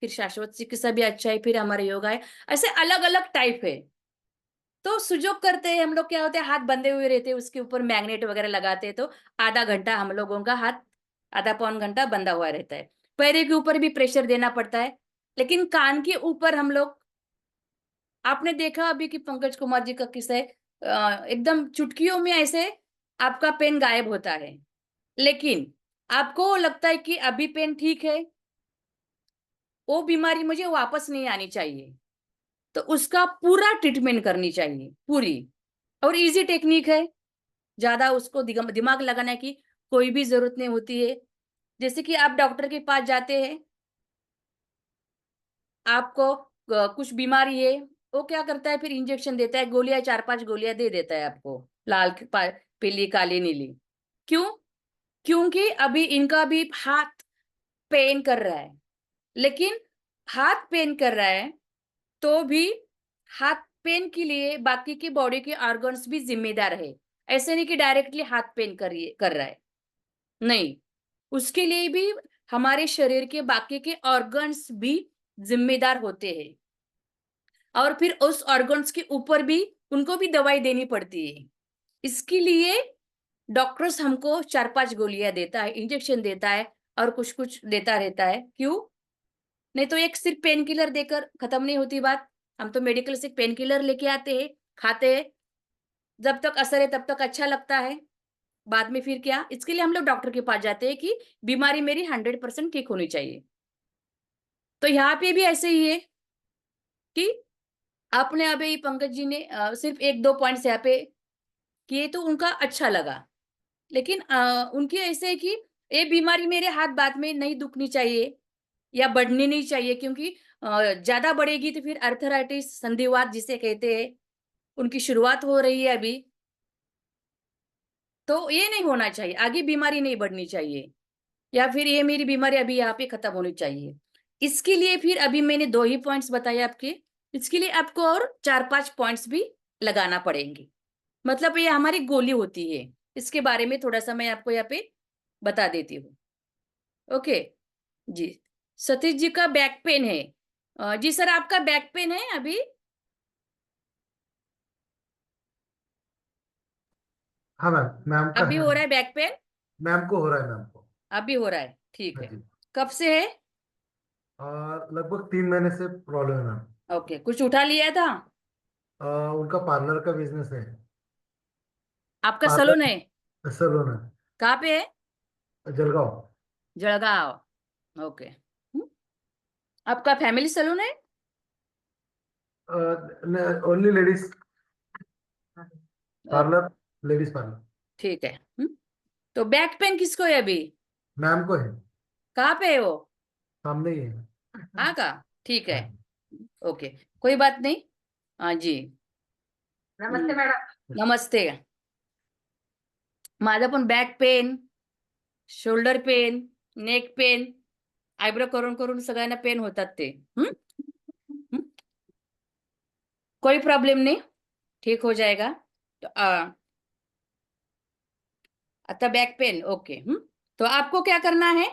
फिर शाश्वत चिकित्सा भी अच्छा है, फिर हमारा योगा है। ऐसे अलग अलग टाइप है। तो सुजोग करते हैं हम लोग, क्या होते हैं, हाथ बंधे हुए रहते हैं, उसके ऊपर मैग्नेट वगैरह लगाते हैं, तो आधा घंटा हम लोगों का हाथ, आधा पौन घंटा बंधा हुआ रहता है। पैर के ऊपर भी प्रेशर देना पड़ता है। लेकिन कान के ऊपर हम लोग, आपने देखा अभी कि पंकज कुमार जी का किस्सा है, एकदम चुटकियों में ऐसे आपका पेन गायब होता है। लेकिन आपको लगता है कि अभी पेन ठीक है, वो बीमारी मुझे वापस नहीं आनी चाहिए, तो उसका पूरा ट्रीटमेंट करनी चाहिए, पूरी। और इजी टेक्निक है, ज्यादा उसको दिमाग लगाने की कोई भी जरूरत नहीं होती है। जैसे कि आप डॉक्टर के पास जाते हैं, आपको कुछ बीमारी है, वो क्या करता है, फिर इंजेक्शन देता है, गोलियां 4-5 गोलियां दे देता है आपको, लाल पीली काली नीली। क्यों? क्योंकि अभी इनका भी हाथ पेन कर रहा है, लेकिन हाथ पेन कर रहा है तो भी हाथ पेन के लिए बाकी की बॉडी के ऑर्गन्स भी जिम्मेदार है। ऐसे नहीं कि डायरेक्टली हाथ पेन कर रहा है, नहीं, उसके लिए भी हमारे शरीर के बाकी के ऑर्गन्स भी जिम्मेदार होते हैं, और फिर उस ऑर्गन्स के ऊपर भी उनको भी दवाई देनी पड़ती है। इसके लिए डॉक्टर्स हमको 4-5 गोलियां देता है, इंजेक्शन देता है और कुछ कुछ देता रहता है। क्यों? नहीं तो एक सिर्फ पेन किलर देकर खत्म नहीं होती बात। हम तो मेडिकल से पेन किलर लेके आते हैं, खाते हैं, जब तक असर है तब तक अच्छा लगता है, बाद में फिर क्या? इसके लिए हम लोग डॉक्टर के पास जाते हैं कि बीमारी मेरी 100% ठीक होनी चाहिए। तो यहाँ पे भी ऐसे ही है कि आपने अभी पंकज जी ने सिर्फ 1-2 पॉइंट्स यहाँ पे किए तो उनका अच्छा लगा, लेकिन उनकी ऐसे है कि ये बीमारी मेरे हाथ बाद में नहीं दुखनी चाहिए या बढ़नी नहीं चाहिए, क्योंकि ज्यादा बढ़ेगी तो फिर अर्थराइटिस, संधिवात जिसे कहते हैं, उनकी शुरुआत हो रही है अभी, तो ये नहीं होना चाहिए, आगे बीमारी नहीं बढ़नी चाहिए, या फिर ये मेरी बीमारी अभी यहाँ पे खत्म होनी चाहिए। इसके लिए फिर अभी मैंने 2 ही पॉइंट्स बताए आपके, इसके लिए आपको और 4-5 पॉइंट्स भी लगाना पड़ेंगे। मतलब ये हमारी गोली होती है, इसके बारे में थोड़ा सा मैं आपको यहाँ पे बता देती हूँ। ओके जी। सतीश जी का बैक पेन है। जी सर, आपका बैक पेन है अभी? हाँ मैम, मैम का अभी है। हो रहा है बैक पेन? मैम को हो रहा है, मैम को। अभी हो रहा है, ठीक हाँ है। जी। कब से है? और लगभग 3 महीने से प्रॉब्लम है मैम। ओके, कुछ उठा लिया था? उनका पार्लर का बिजनेस है। आपका सलून है? पार्लर सैलून है। कहाँ पे है? जलगांव। जळगाव। ओके। आपका फैमिली सलून है? Only ladies okay, parlour, ladies parlour. ठीक है। तो बैक पेन किसको है अभी? मैम को है। कहाँ पे है वो? सामने ही है। हाँ का, ठीक है। हाँ जी। ओके, कोई बात नहीं। हाँ जी। नमस्ते मैडम। नमस्ते। माझा पण back pain, shoulder pain, neck pain, eyebrow करून करून सगळ्यांना पेन होतात ते। हम्म? हम्म? कोई प्रॉब्लम नहीं, ठीक हो जाएगा। तो आता बैक पेन, ओके। तो आपको क्या करना है?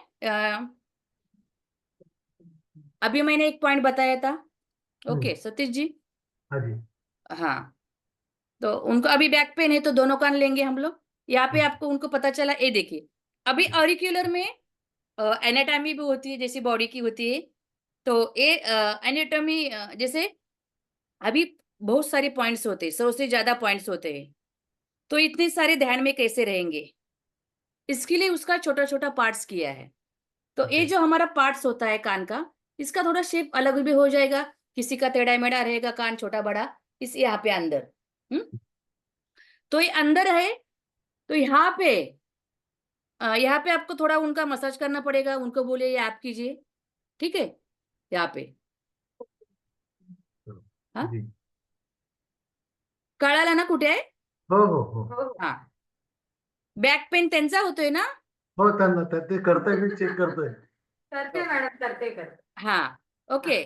अभी मैंने एक पॉइंट बताया था। ओके सतीश जी। हाँ जी। हाँ, तो उनको अभी बैक पेन है तो दोनों कान लेंगे हम लोग। यहाँ पे आपको उनको पता चला, ये देखिए, अभी ऑरिक्यूलर में एनाटॉमी भी होती है जैसी बॉडी की होती है। तो ये एनाटॉमी जैसे अभी बहुत सारे पॉइंट्स होते हैं, 100 से ज्यादा पॉइंट्स होते हैं, तो इतने सारे ध्यान में कैसे रहेंगे? इसके लिए उसका छोटा छोटा पार्ट्स किया है। तो ये जो हमारा पार्ट्स होता है कान का, इसका थोड़ा शेप अलग भी हो जाएगा, किसी का टेढ़ा मेढ़ा रहेगा कान, छोटा बड़ा, इस यहाँ पे अंदर। हम्म? तो ये अंदर है, तो यहाँ पे आपको थोड़ा उनका मसाज करना पड़ेगा, उनको बोले ये आप कीजिए, ठीक है? यहाँ पे। हाँ, जी। कळालं ना कुठे आहे? हो हो हो हा, बॅक पेन त्यांचा होतोय ना? हो, त्यांना ते करतोय, मी चेक करतोय. करते मैडम, करते. हाँ, ओके।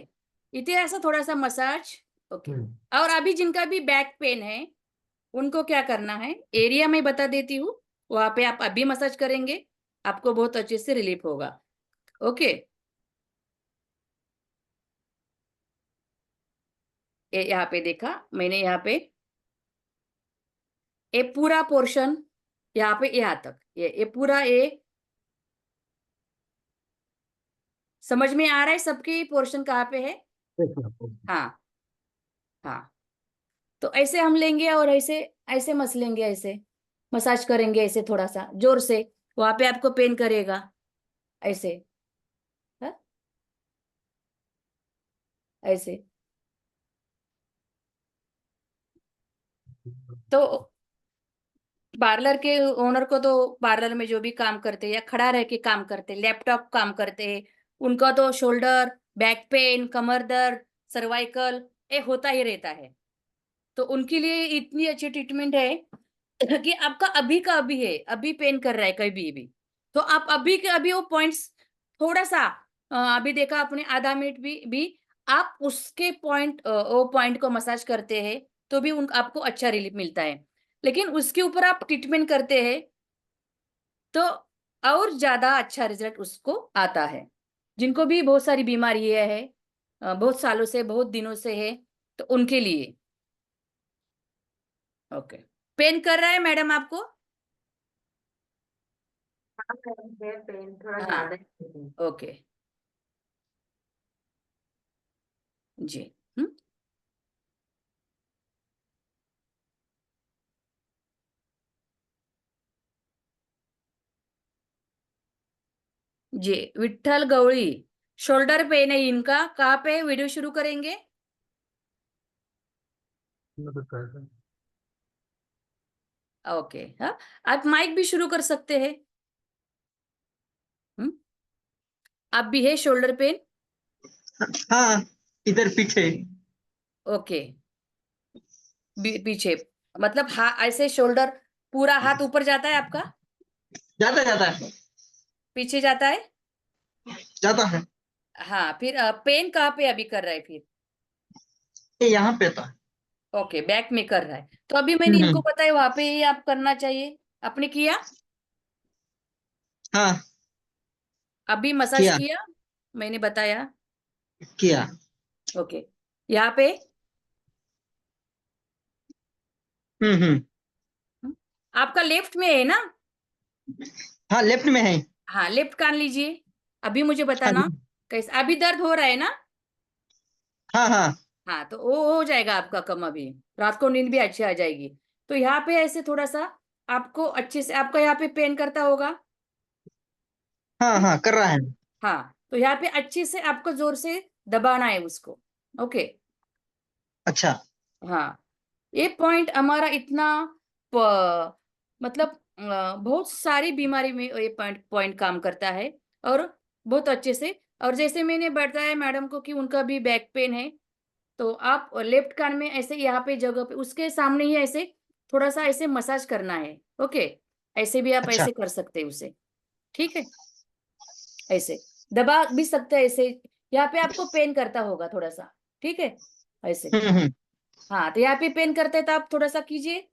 इथे ऐसा थोड़ा सा मसाज। ओके। हम्म. और अभी जिनका भी बैक पेन है, उनको क्या करना है, एरिया में बता देती हूँ, वहां पे आप अभी मसाज करेंगे, आपको बहुत अच्छे से रिलीफ होगा। ओके, ये यहाँ पे देखा मैंने, यहाँ पे ये पूरा पोर्शन, यहाँ पे यहाँ तक, ये पूरा, ये समझ में आ रहा है सबके पोर्शन कहाँ पे है? हाँ हाँ। तो ऐसे हम लेंगे और ऐसे ऐसे मसलेंगे, ऐसे मसाज करेंगे, ऐसे थोड़ा सा जोर से, वहां पे आपको पेन करेगा ऐसे। हाँ? ऐसे। तो पार्लर के ओनर को तो पार्लर में जो भी काम करते हैं या खड़ा रह के काम करते हैं, लैपटॉप काम करते हैं, उनका तो शोल्डर, बैक पेन, कमर दर्द, सर्वाइकल, ये होता ही रहता है। तो उनके लिए इतनी अच्छी ट्रीटमेंट है कि आपका अभी का अभी है, अभी पेन कर रहा है कभी भी, तो आप अभी के अभी वो पॉइंट्स थोड़ा सा अभी देखा आपने आधा मिनट भी आप उसके पॉइंट वो पॉइंट को मसाज करते हैं तो भी उन आपको अच्छा रिलीफ मिलता है। लेकिन उसके ऊपर आप ट्रीटमेंट करते हैं तो और ज्यादा अच्छा रिजल्ट उसको आता है। जिनको भी बहुत सारी बीमारी है बहुत सालों से बहुत दिनों से है तो उनके लिए। ओके, पेन कर रहा है मैडम आपको? हाँ मैडम, है पेन थोड़ा हाँ, ज्यादा है। ओके जी। हम्म, जी विठल गवड़ी शोल्डर पेन है इनका। कहाँ पे वीडियो शुरू करेंगे? मैं तो कैसे ओके हाँ, आप माइक भी शुरू कर सकते हैं। हम्म, आप भी है शोल्डर पेन? हाँ, इधर पीछे। ओके, पीछे मतलब ऐसे शोल्डर पूरा हाथ ऊपर जाता है आपका? जाता जाता है, पीछे जाता है? जाता है। हाँ, फिर पेन कहाँ पे अभी कर रहा है फिर? ये यहाँ पे था। ओके, बैक में कर रहा है तो अभी मैंने इनको हम्म। बताया वहां पे ही आप करना चाहिए। आपने किया? हाँ, अभी मसाज किया किया मैंने बताया। किया। ओके, यहाँ पे हम्म। आपका लेफ्ट में है ना? हाँ, लेफ्ट में है। हाँ, लेफ्ट कान लीजिए। अभी मुझे हाँ बताना कैसे। अभी दर्द हो रहा है ना? हाँ हाँ। हाँ, तो वो हो जाएगा आपका कम। अभी रात को नींद भी अच्छी आ जाएगी। तो यहाँ पे ऐसे थोड़ा सा आपको अच्छे से आपका यहाँ पे पेन करता होगा। हाँ हम्म, हाँ, कर रहा है। हाँ, तो यहाँ पे अच्छे से आपको जोर से दबाना है उसको। ओके, अच्छा। हाँ, ये पॉइंट हमारा इतना मतलब बहुत सारी बीमारी में ये पॉइंट पॉइंट काम करता है और बहुत अच्छे से। और जैसे मैंने बताया मैडम को कि उनका भी बैक पेन है तो आप लेफ्ट कान में ऐसे यहाँ पे जगह पे उसके सामने ही ऐसे थोड़ा सा ऐसे मसाज करना है। ओके, ऐसे भी आप अच्छा। ऐसे कर सकते हैं उसे। ठीक है, ऐसे दबा भी सकते हैं ऐसे। यहाँ पे आपको पेन करता होगा थोड़ा सा। ठीक है, ऐसे। हम्म। हाँ, तो यहाँ पे पेन करते हैं तो आप थोड़ा सा कीजिए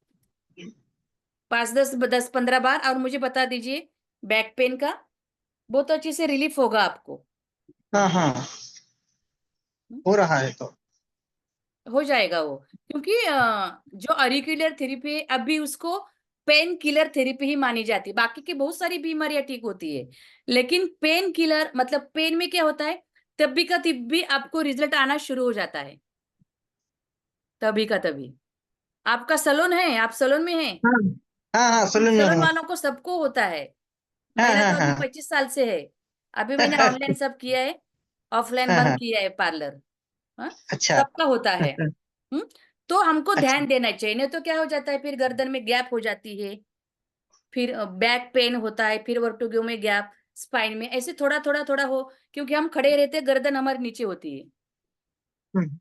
5-10-15 बार और मुझे बता दीजिए बैक पेन का। बहुत अच्छे से रिलीफ होगा आपको। हाँ हाँ, हो रहा है तो। हो जाएगा वो। क्योंकि जो ऑरिकुलर थेरेपी है अभी उसको पेन किलर थेरेपी ही मानी जाती है। बाकी की बहुत सारी बीमारियां ठीक होती है लेकिन पेन किलर मतलब पेन में क्या होता है तभी का तभी आपको रिजल्ट आना शुरू हो जाता है। तभी का तभी। आपका सलून है, आप सलून में हैं? हाँ हाँ हाँ, सलून में सलून हूँ। वालों को सबको होता है। हाँ मेरा हाँ तो अभी हाँ 25 साल से है। अभी मैंने ऑनलाइन सब किया है, ऑफलाइन हाँ बंद हाँ। किया है पार्लर। हाँ, अच्छा। सबका होता है। हम्म, तो हमको अच्छा। ध्यान देना चाहिए नहीं तो क्या हो जाता है फिर गर्दन में गैप हो जाती है। फिर बैक पेन होता है, फिर वर्टिगो में गैप, स्पाइन में ऐसे थोड़ा थोड़ा थोड़ा हो। क्योंकि हम खड़े रहते हैं, गर्दन हमारे नीचे होती है। हम्म।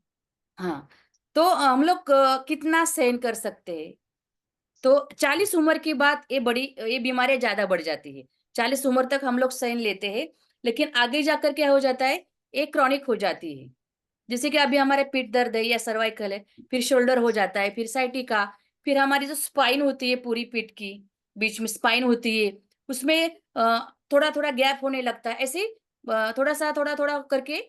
हाँ, तो हम लोग कितना सहन कर सकते हैं। तो 40 उम्र के बाद ये बीमारियां ज्यादा बढ़ जाती है। 40 उम्र तक हम लोग सहन लेते हैं लेकिन आगे जाकर क्या हो जाता है ये क्रॉनिक हो जाती है। जैसे कि अभी हमारे पीठ दर्द है या सर्वाइकल है, फिर शोल्डर हो जाता है, फिर साइटिका, फिर हमारी जो स्पाइन होती है पूरी पीठ की बीच में स्पाइन होती है उसमें थोड़ा थोड़ा गैप होने लगता है। ऐसे थोड़ा थोड़ा करके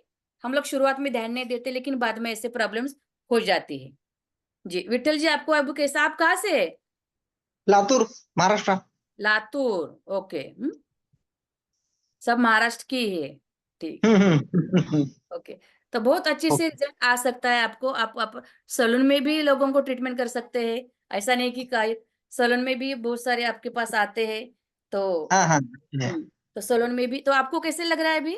हम लोग शुरुआत में ध्यान नहीं देते लेकिन बाद में ऐसे प्रॉब्लम्स हो जाती है। जी विठल जी, आपको अब कैसा, आप कहाँ से है? लातूर, महाराष्ट्र। लातूर, ओके। सब महाराष्ट्र की ही है। ठीक, हम्म। ओके। तो बहुत अच्छे से ओके। रिजल्ट आ सकता है आपको। आप सलून में भी लोगों को ट्रीटमेंट कर सकते हैं। ऐसा नहीं कि सलून में भी बहुत सारे आपके पास आते हैं तो हाँ हाँ। तो सलून में भी। तो आपको कैसे लग रहा है अभी?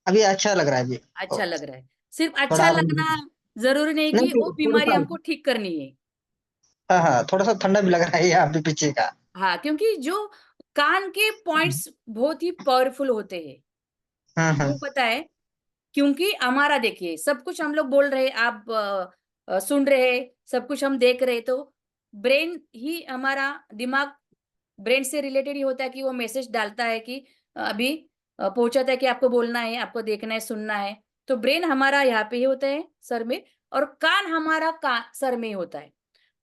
अभी अच्छा लग रहा है जी। अच्छा लग रहा है। सिर्फ थोड़ा अच्छा आराम। लगना जरूरी नहीं नहीं कि वो तो थोड़ा बीमारी सा। हमको ठीक करनी है। हाँ हाँ, थोड़ा सा ठंडा भी लग रहा है यहाँ पे पीछे का। हाँ, क्योंकि जो कान के पॉइंट्स बहुत ही पावरफुल होते हैं। हाँ हाँ। क्यों पता है? क्योंकि हमारा देखिए सब कुछ हम लोग बोल रहे, आप सुन रहे, सब कुछ हम देख रहे तो ब्रेन ही हमारा दिमाग ब्रेन से रिलेटेड ही होता है कि वो मैसेज डालता है कि अभी पहुंचाता है कि आपको बोलना है, आपको देखना है, सुनना है। तो ब्रेन हमारा यहाँ पे ही होता है सर में, और कान हमारा सर में ही होता है।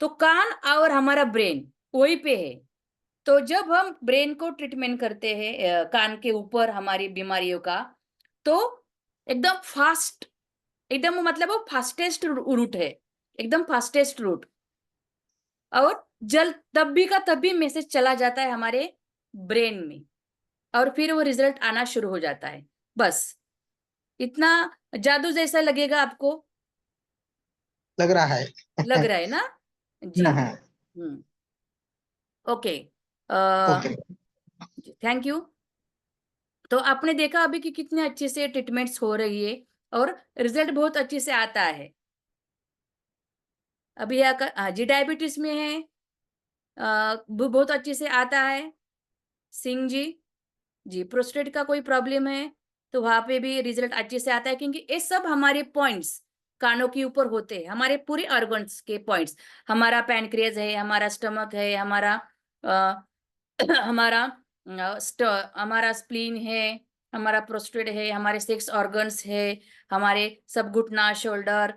तो कान और हमारा ब्रेन वही पे है। तो जब हम ब्रेन को ट्रीटमेंट करते हैं कान के ऊपर हमारी बीमारियों का, तो एकदम फास्ट, एकदम मतलब वो फास्टेस्ट रूट है, एकदम फास्टेस्ट रूट। और जल्द तब भी का तब भी मैसेज चला जाता है हमारे ब्रेन में, और फिर वो रिजल्ट आना शुरू हो जाता है। बस इतना जादू जैसा लगेगा आपको, लग रहा है। लग रहा है ना? जी। हाँ। Okay, okay. Thank you. तो आपने देखा अभी कि कितने अच्छे से ट्रीटमेंट्स हो रही है और रिजल्ट बहुत अच्छे से आता है। अभी हाँ जी, डायबिटीज में है, बहुत अच्छे से आता है। सिंह जी, जी प्रोस्टेट का कोई प्रॉब्लम है तो वहां पे भी रिजल्ट अच्छे से आता है, क्योंकि ये सब हमारे पॉइंट्स कानों के ऊपर होते हैं, हमारे पूरे ऑर्गन्स के पॉइंट्स। हमारा पैनक्रियाज है, हमारा स्टमक है, हमारा हमारा हमारा स्प्लीन है, हमारा प्रोस्टेट है, हमारे सेक्स ऑर्गन्स है, हमारे सब घुटना, शोल्डर,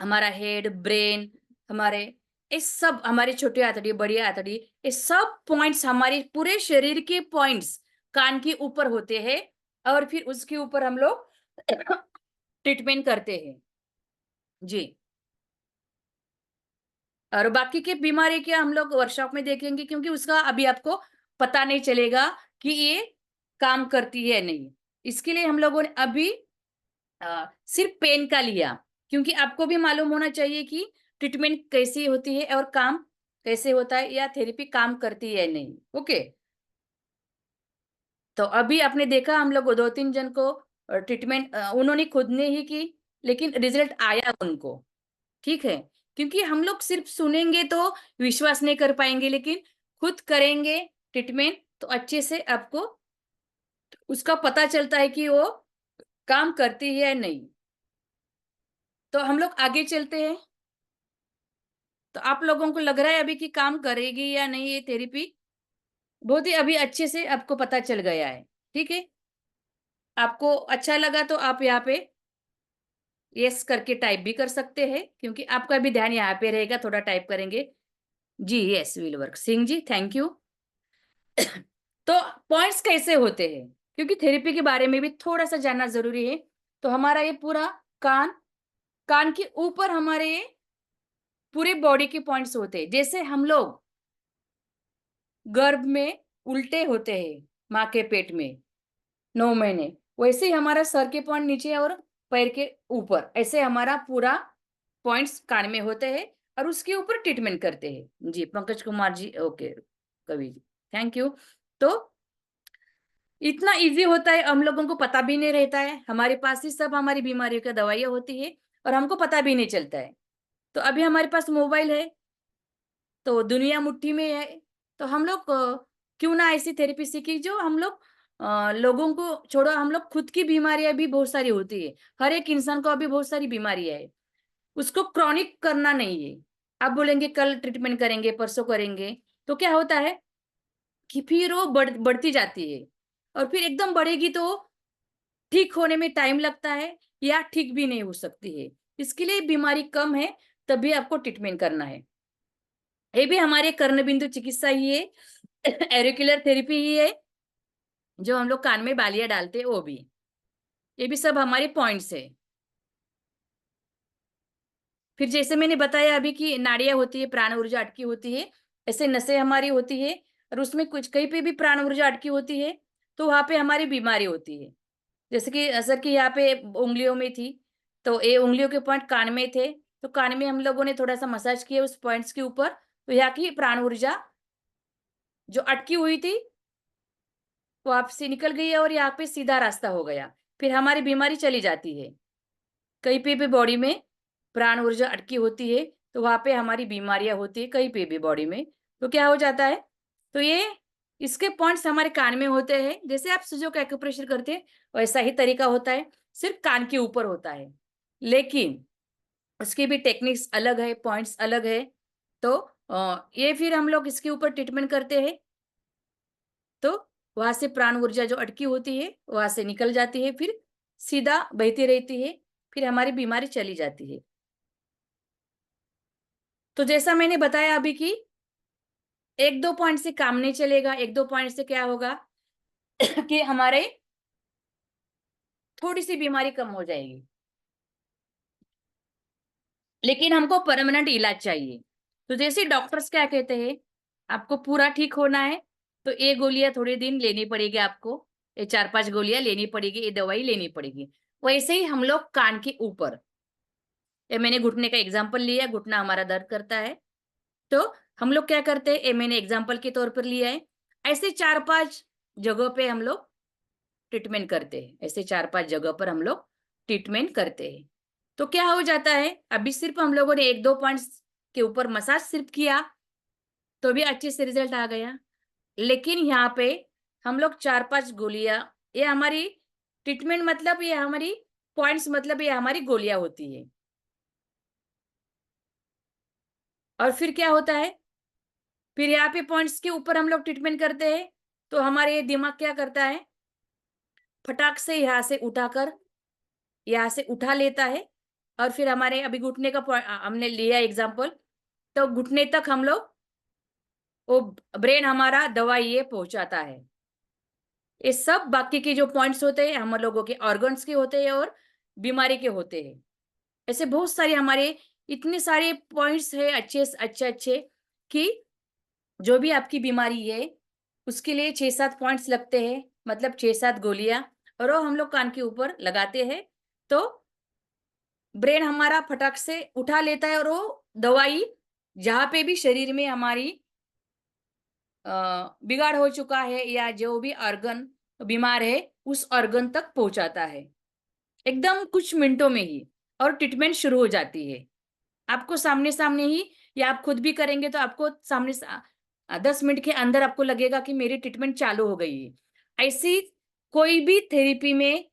हमारा हेड, ब्रेन, हमारे इस सब, हमारी छोटी आंतड़ी, बड़ी आंतड़ी, ये सब पॉइंट्स हमारे पूरे शरीर के पॉइंट्स कान के ऊपर होते हैं, और फिर उसके ऊपर हम लोग ट्रीटमेंट करते हैं। जी। और बाकी के बीमारी के हम लोग वर्कशॉप में देखेंगे, क्योंकि उसका अभी आपको पता नहीं चलेगा कि ये काम करती है नहीं। इसके लिए हम लोगों ने अभी सिर्फ पेन का लिया, क्योंकि आपको भी मालूम होना चाहिए कि ट्रीटमेंट कैसी होती है और काम कैसे होता है, या थेरेपी काम करती है नहीं। ओके, तो अभी आपने देखा हम लोग 2-3 जन को ट्रीटमेंट उन्होंने खुद ने ही की, लेकिन रिजल्ट आया उनको। ठीक है, क्योंकि हम लोग सिर्फ सुनेंगे तो विश्वास नहीं कर पाएंगे, लेकिन खुद करेंगे ट्रीटमेंट तो अच्छे से आपको उसका पता चलता है कि वो काम करती है या नहीं। तो हम लोग आगे चलते हैं। तो आप लोगों को लग रहा है अभी कि काम करेगी या नहीं ये थेरेपी? बहुत ही अभी अच्छे से आपको पता चल गया है। ठीक है, आपको अच्छा लगा तो आप यहाँ पे यस करके टाइप भी कर सकते हैं, क्योंकि आपका भी ध्यान यहाँ पे रहेगा, थोड़ा टाइप करेंगे। जी yes will work. Singh ji thank you. तो पॉइंट्स कैसे होते हैं, क्योंकि थेरेपी के बारे में भी थोड़ा सा जानना जरूरी है। तो हमारा ये पूरा कान, कान के ऊपर हमारे ये पूरे बॉडी के पॉइंट्स होते हैं। जैसे हम लोग गर्भ में उल्टे होते हैं माँ के पेट में 9 महीने, वैसे ही हमारा सर के पॉइंट नीचे और पैर के ऊपर, ऐसे हमारा पूरा पॉइंट्स कान में होते हैं, और उसके ऊपर ट्रीटमेंट करते हैं। जी पंकज कुमार जी, ओके कवि जी थैंक यू। तो इतना इजी होता है, हम लोगों को पता भी नहीं रहता है, हमारे पास ही सब हमारी बीमारियों की दवाइयाँ होती है और हमको पता भी नहीं चलता है। तो अभी हमारे पास मोबाइल है, तो दुनिया मुट्ठी में है, तो हम लोग क्यों ना ऐसी थेरेपी सीखी जो हम लोग लोगों को छोड़ो, हम लोग खुद की बीमारियां भी बहुत सारी होती है। हर एक इंसान को अभी बहुत सारी बीमारियां है, उसको क्रॉनिक करना नहीं है। आप बोलेंगे कल ट्रीटमेंट करेंगे, परसों करेंगे, तो क्या होता है कि फिर वो बढ़ती जाती है, और फिर एकदम बढ़ेगी तो ठीक होने में टाइम लगता है, या ठीक भी नहीं हो सकती है। इसके लिए बीमारी कम है तभी आपको ट्रीटमेंट करना है। ये भी हमारे कर्ण बिंदु चिकित्सा ही है, एरिकुलर थेरेपी ही है, जो हम लोग कान में बालियां डालते हैं वो भी, ये भी सब हमारे पॉइंट्स है। फिर जैसे मैंने बताया अभी कि नाड़ियां होती है, प्राण ऊर्जा अटकी होती है, ऐसे नसें हमारी होती है, और उसमें कुछ कहीं पे भी प्राण ऊर्जा अटकी होती है तो वहां पे हमारी बीमारी होती है। जैसे कि असर की यहाँ पे उंगलियों में थी, तो ये उंगलियों के पॉइंट कान में थे, तो कान में हम लोगों ने थोड़ा सा मसाज किया उस पॉइंट्स के ऊपर, तो यहाँ की प्राण ऊर्जा जो अटकी हुई थी वो आपसे निकल गई है, और यहाँ पे सीधा रास्ता हो गया, फिर हमारी बीमारी चली जाती है। कहीं पे भी बॉडी में प्राण ऊर्जा अटकी होती है तो वहां पे हमारी बीमारियां होती है, कहीं पे भी बॉडी में, तो क्या हो जाता है, तो ये इसके पॉइंट्स हमारे कान में होते हैं। जैसे आप सुजो का एक्यूप्रेशर करते हैं वैसा ही तरीका होता है, सिर्फ कान के ऊपर होता है, लेकिन उसकी भी टेक्निक्स अलग है, पॉइंट्स अलग है। तो ये फिर हम लोग इसके ऊपर ट्रीटमेंट करते हैं, तो वहां से प्राण ऊर्जा जो अटकी होती है वहां से निकल जाती है, फिर सीधा बहती रहती है, फिर हमारी बीमारी चली जाती है। तो जैसा मैंने बताया अभी कि एक दो पॉइंट से काम नहीं चलेगा। एक दो पॉइंट से क्या होगा कि हमारे थोड़ी सी बीमारी कम हो जाएगी, लेकिन हमको परमानेंट इलाज चाहिए। तो जैसे डॉक्टर्स क्या कहते हैं, आपको पूरा ठीक होना है तो ये गोलियां थोड़े दिन लेनी पड़ेगी आपको, ये 4-5 गोलियां लेनी पड़ेगी, ये दवाई लेनी पड़ेगी। वैसे ही हम लोग कान के ऊपर, ये मैंने घुटने का एग्जाम्पल लिया, घुटना हमारा दर्द करता है तो हम लोग क्या करते हैं, ये मैंने एग्जाम्पल के तौर पर लिया है। ऐसे 4-5 जगहों पे हम लोग ट्रीटमेंट करते हैं, ऐसे 4-5 जगह पर हम लोग ट्रीटमेंट करते हैं। तो क्या हो जाता है, अभी सिर्फ हम लोगों ने एक दो पॉइंट्स के ऊपर मसाज सिर्फ किया तो भी अच्छे से रिजल्ट आ गया, लेकिन यहाँ पे हम लोग 4-5 गोलियां, ये हमारी ट्रीटमेंट मतलब ये हमारी पॉइंट्स मतलब ये हमारी गोलियां होती है। और फिर क्या होता है, फिर यहाँ पे पॉइंट्स के ऊपर हम लोग ट्रीटमेंट करते हैं तो हमारे दिमाग क्या करता है, फटाक से यहाँ से उठाकर यहाँ से उठा लेता है, और फिर हमारे अभी घुटने का हमने लिया एग्जाम्पल, तो घुटने तक हम लोग वो ब्रेन हमारा दवा ये पहुंचाता है। ये सब बाकी के जो पॉइंट्स होते हैं हम लोगों के ऑर्गन्स के होते हैं और बीमारी के होते हैं। ऐसे बहुत सारे हमारे इतने सारे पॉइंट्स है अच्छे अच्छे अच्छे कि जो भी आपकी बीमारी है उसके लिए 6-7 पॉइंट्स लगते हैं, मतलब 6-7 गोलियां, और वो हम लोग कान के ऊपर लगाते हैं तो ब्रेन हमारा फटाक से उठा लेता है और वो दवाई जहां पे भी शरीर में हमारी बिगाड़ हो चुका है या जो भी ऑर्गन बीमार है उस ऑर्गन तक पहुंचाता है एकदम कुछ मिनटों में ही, और ट्रीटमेंट शुरू हो जाती है आपको सामने सामने ही, या आप खुद भी करेंगे तो आपको सामने 10 मिनट के अंदर आपको लगेगा कि मेरी ट्रीटमेंट चालू हो गई है। ऐसी कोई भी थेरेपी में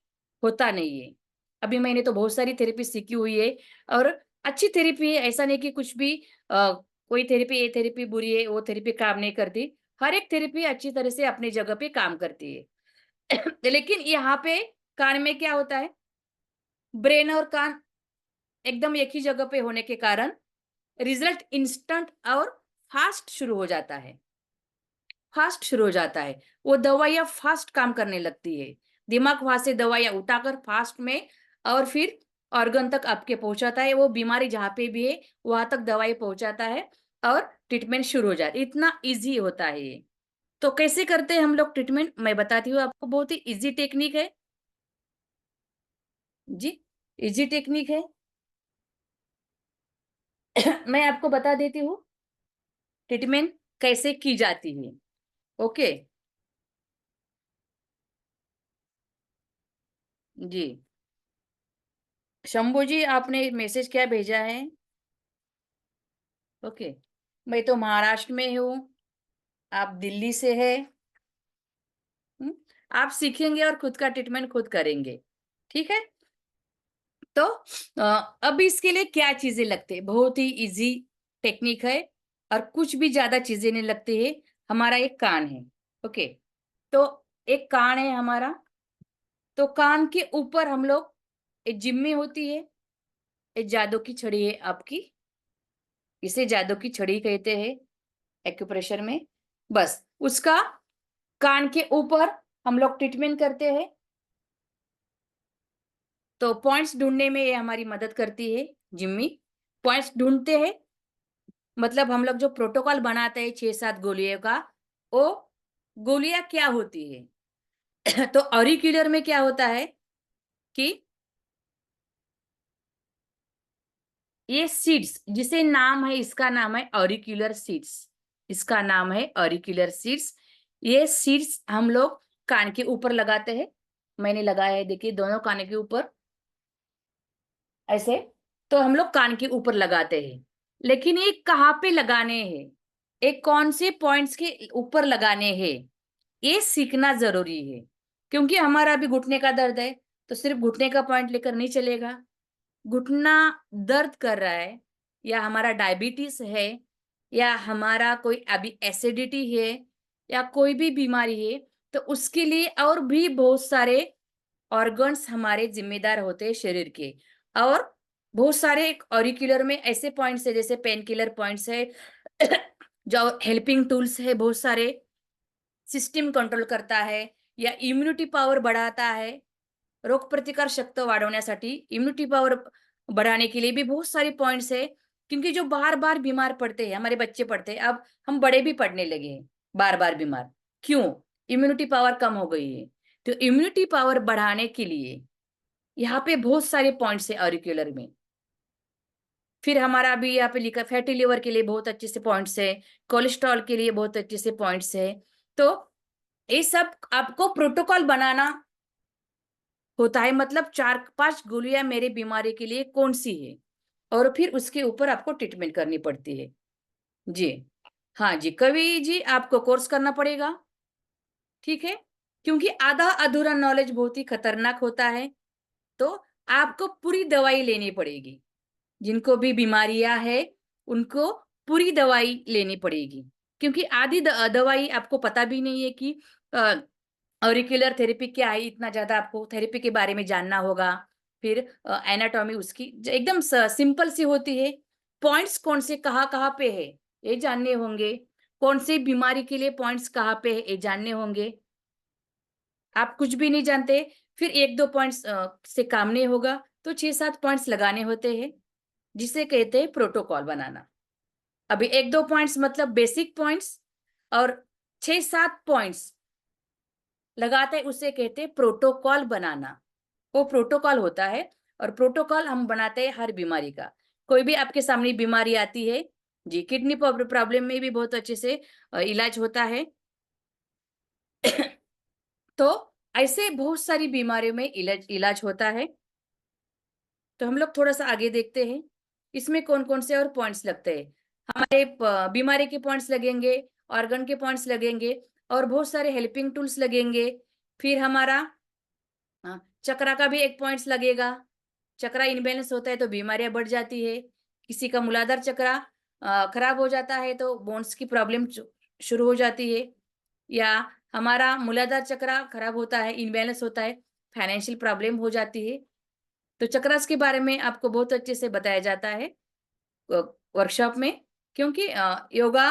होता नहीं है। अभी मैंने तो बहुत सारी थेरेपी सीखी हुई है और अच्छी थेरेपी है, ऐसा नहीं कि कुछ भी कोई थेरेपी, ये थेरेपी बुरी है वो थेरेपी काम नहीं करती। हर एक थेरेपी अच्छी तरह से अपनी जगह पे काम करती है लेकिन यहाँ पे कान में क्या होता है, ब्रेन और कान एकदम एक ही जगह पे होने के कारण रिजल्ट इंस्टेंट और फास्ट शुरू हो जाता है, फास्ट शुरू हो जाता है। वो दवाइयाँ फास्ट काम करने लगती है, दिमाग वहां से दवाइयाँ उठाकर फास्ट में और फिर ऑर्गन तक आपके पहुंचाता है। वो बीमारी जहाँ पे भी है वहां तक दवाई पहुंचाता है और ट्रीटमेंट शुरू हो जाता है। इतना इजी होता है ये। तो कैसे करते हैं हम लोग ट्रीटमेंट, मैं बताती हूँ आपको। बहुत ही इजी टेक्निक है जी, इजी टेक्निक है मैं आपको बता देती हूँ ट्रीटमेंट कैसे की जाती है। ओके जी, शंभू जी आपने मैसेज क्या भेजा है? ओके, मैं तो महाराष्ट्र में हूँ, आप दिल्ली से है। आप सीखेंगे और खुद का ट्रीटमेंट खुद करेंगे, ठीक है। तो अब इसके लिए क्या चीजें लगती है, बहुत ही इजी टेक्निक है और कुछ भी ज्यादा चीजें नहीं लगती है। हमारा एक कान है, ओके, तो एक कान है हमारा, तो कान के ऊपर हम लोग एक जिम्मी होती है, एक जादू की छड़ी है आपकी, इसे जादू की छड़ी कहते हैं एक्यूप्रेशर में। बस उसका कान के ऊपर हम लोग ट्रीटमेंट करते हैं। तो पॉइंट्स ढूंढने में ये हमारी मदद करती है जिम्मी। पॉइंट्स ढूंढते हैं मतलब हम लोग जो प्रोटोकॉल बनाते हैं 6-7 गोलियों का, वो गोलियां क्या होती है तो ऑरिक्यूलर में क्या होता है कि ये सीड्स, जिसे नाम है, इसका नाम है ऑरिक्यूलर सीड्स, इसका नाम है ऑरिक्यूलर सीड्स। ये सीड्स हम लोग कान के ऊपर लगाते हैं। मैंने लगाया है, देखिए दोनों कान के ऊपर ऐसे। तो हम लोग कान के ऊपर लगाते हैं, लेकिन ये कहाँ पे लगाने हैं, एक कौन से पॉइंट्स के ऊपर लगाने हैं, ये सीखना जरूरी है। क्योंकि हमारा अभी घुटने का दर्द है तो सिर्फ घुटने का पॉइंट लेकर नहीं चलेगा। घुटना दर्द कर रहा है, या हमारा डायबिटीज है, या हमारा कोई अभी एसिडिटी है, या कोई भी बीमारी है, तो उसके लिए और भी बहुत सारे ऑर्गन्स हमारे जिम्मेदार होते हैं शरीर के। और बहुत सारे ऑरिक्यूलर में ऐसे पॉइंट्स है, जैसे पेन किलर पॉइंट्स है जो हेल्पिंग टूल्स है, बहुत सारे सिस्टम कंट्रोल करता है या इम्युनिटी पॉवर बढ़ाता है। रोग प्रतिकार शक्ती वाढवण्यासाठी इम्युनिटी पावर बढ़ाने के लिए भी बहुत सारे पॉइंट्स है। क्योंकि जो बार बार बीमार पड़ते हैं, हमारे बच्चे पड़ते हैं, अब हम बड़े भी पड़ने लगे हैं बार बार बीमार। क्यों? इम्यूनिटी पावर कम हो गई है। तो इम्यूनिटी पावर बढ़ाने के लिए यहाँ पे बहुत सारे पॉइंट्स है ऑरिक्यूलर में। फिर हमारा अभी यहाँ पे लिखा फैटी लिवर के लिए बहुत अच्छे से पॉइंट्स है, कोलेस्ट्रॉल के लिए बहुत अच्छे से पॉइंट्स है। तो ये सब आपको प्रोटोकॉल बनाना होता है, मतलब 4-5 गोलियां मेरे बीमारी के लिए कौन सी है, और फिर उसके ऊपर आपको ट्रीटमेंट करनी पड़ती है। जी हाँ जी, कवि जी आपको कोर्स करना पड़ेगा, ठीक है? क्योंकि आधा अधूरा नॉलेज बहुत ही खतरनाक होता है। तो आपको पूरी दवाई लेनी पड़ेगी। जिनको भी बीमारियां है उनको पूरी दवाई लेनी पड़ेगी, क्योंकि आधी दवाई आपको पता भी नहीं है कि ऑरिक्यूलर थेरेपी क्या है। इतना ज्यादा आपको थेरेपी के बारे में जानना होगा। फिर एनाटॉमी उसकी एकदम सिंपल सी होती है। पॉइंट्स कौन से कहाँ कहाँ पे है ये जानने होंगे। कौन सी बीमारी के लिए पॉइंट्स कहाँ पे है ये जानने होंगे। आप कुछ भी नहीं जानते, फिर 1-2 पॉइंट्स से काम नहीं होगा, तो 6-7 पॉइंट्स लगाने होते हैं, जिसे कहते हैं प्रोटोकॉल बनाना। अभी 1-2 पॉइंट्स मतलब बेसिक पॉइंट्स, और 6-7 पॉइंट्स लगाते हैं, उसे कहते हैं प्रोटोकॉल बनाना। वो प्रोटोकॉल होता है, और प्रोटोकॉल हम बनाते हैं हर बीमारी का। कोई भी आपके सामने बीमारी आती है जी, किडनी प्रॉब्लम में भी बहुत अच्छे से इलाज होता है। तो ऐसे बहुत सारी बीमारियों में इलाज होता है। तो हम लोग थोड़ा सा आगे देखते हैं, इसमें कौन कौन से और पॉइंट्स लगते हैं। हमारे बीमारी के पॉइंट्स लगेंगे, ऑर्गन के पॉइंट्स लगेंगे, और बहुत सारे हेल्पिंग टूल्स लगेंगे। फिर हमारा चक्रा का भी एक पॉइंट्स लगेगा। चक्रा इनबैलेंस होता है तो बीमारियां बढ़ जाती है। किसी का मूलाधार चक्रा खराब हो जाता है तो बोन्स की प्रॉब्लम शुरू हो जाती है। या हमारा मूलाधार चक्रा खराब होता है, इनबैलेंस होता है, फाइनेंशियल प्रॉब्लम हो जाती है। तो चक्रास के बारे में आपको बहुत अच्छे से बताया जाता है वर्कशॉप में, क्योंकि योगा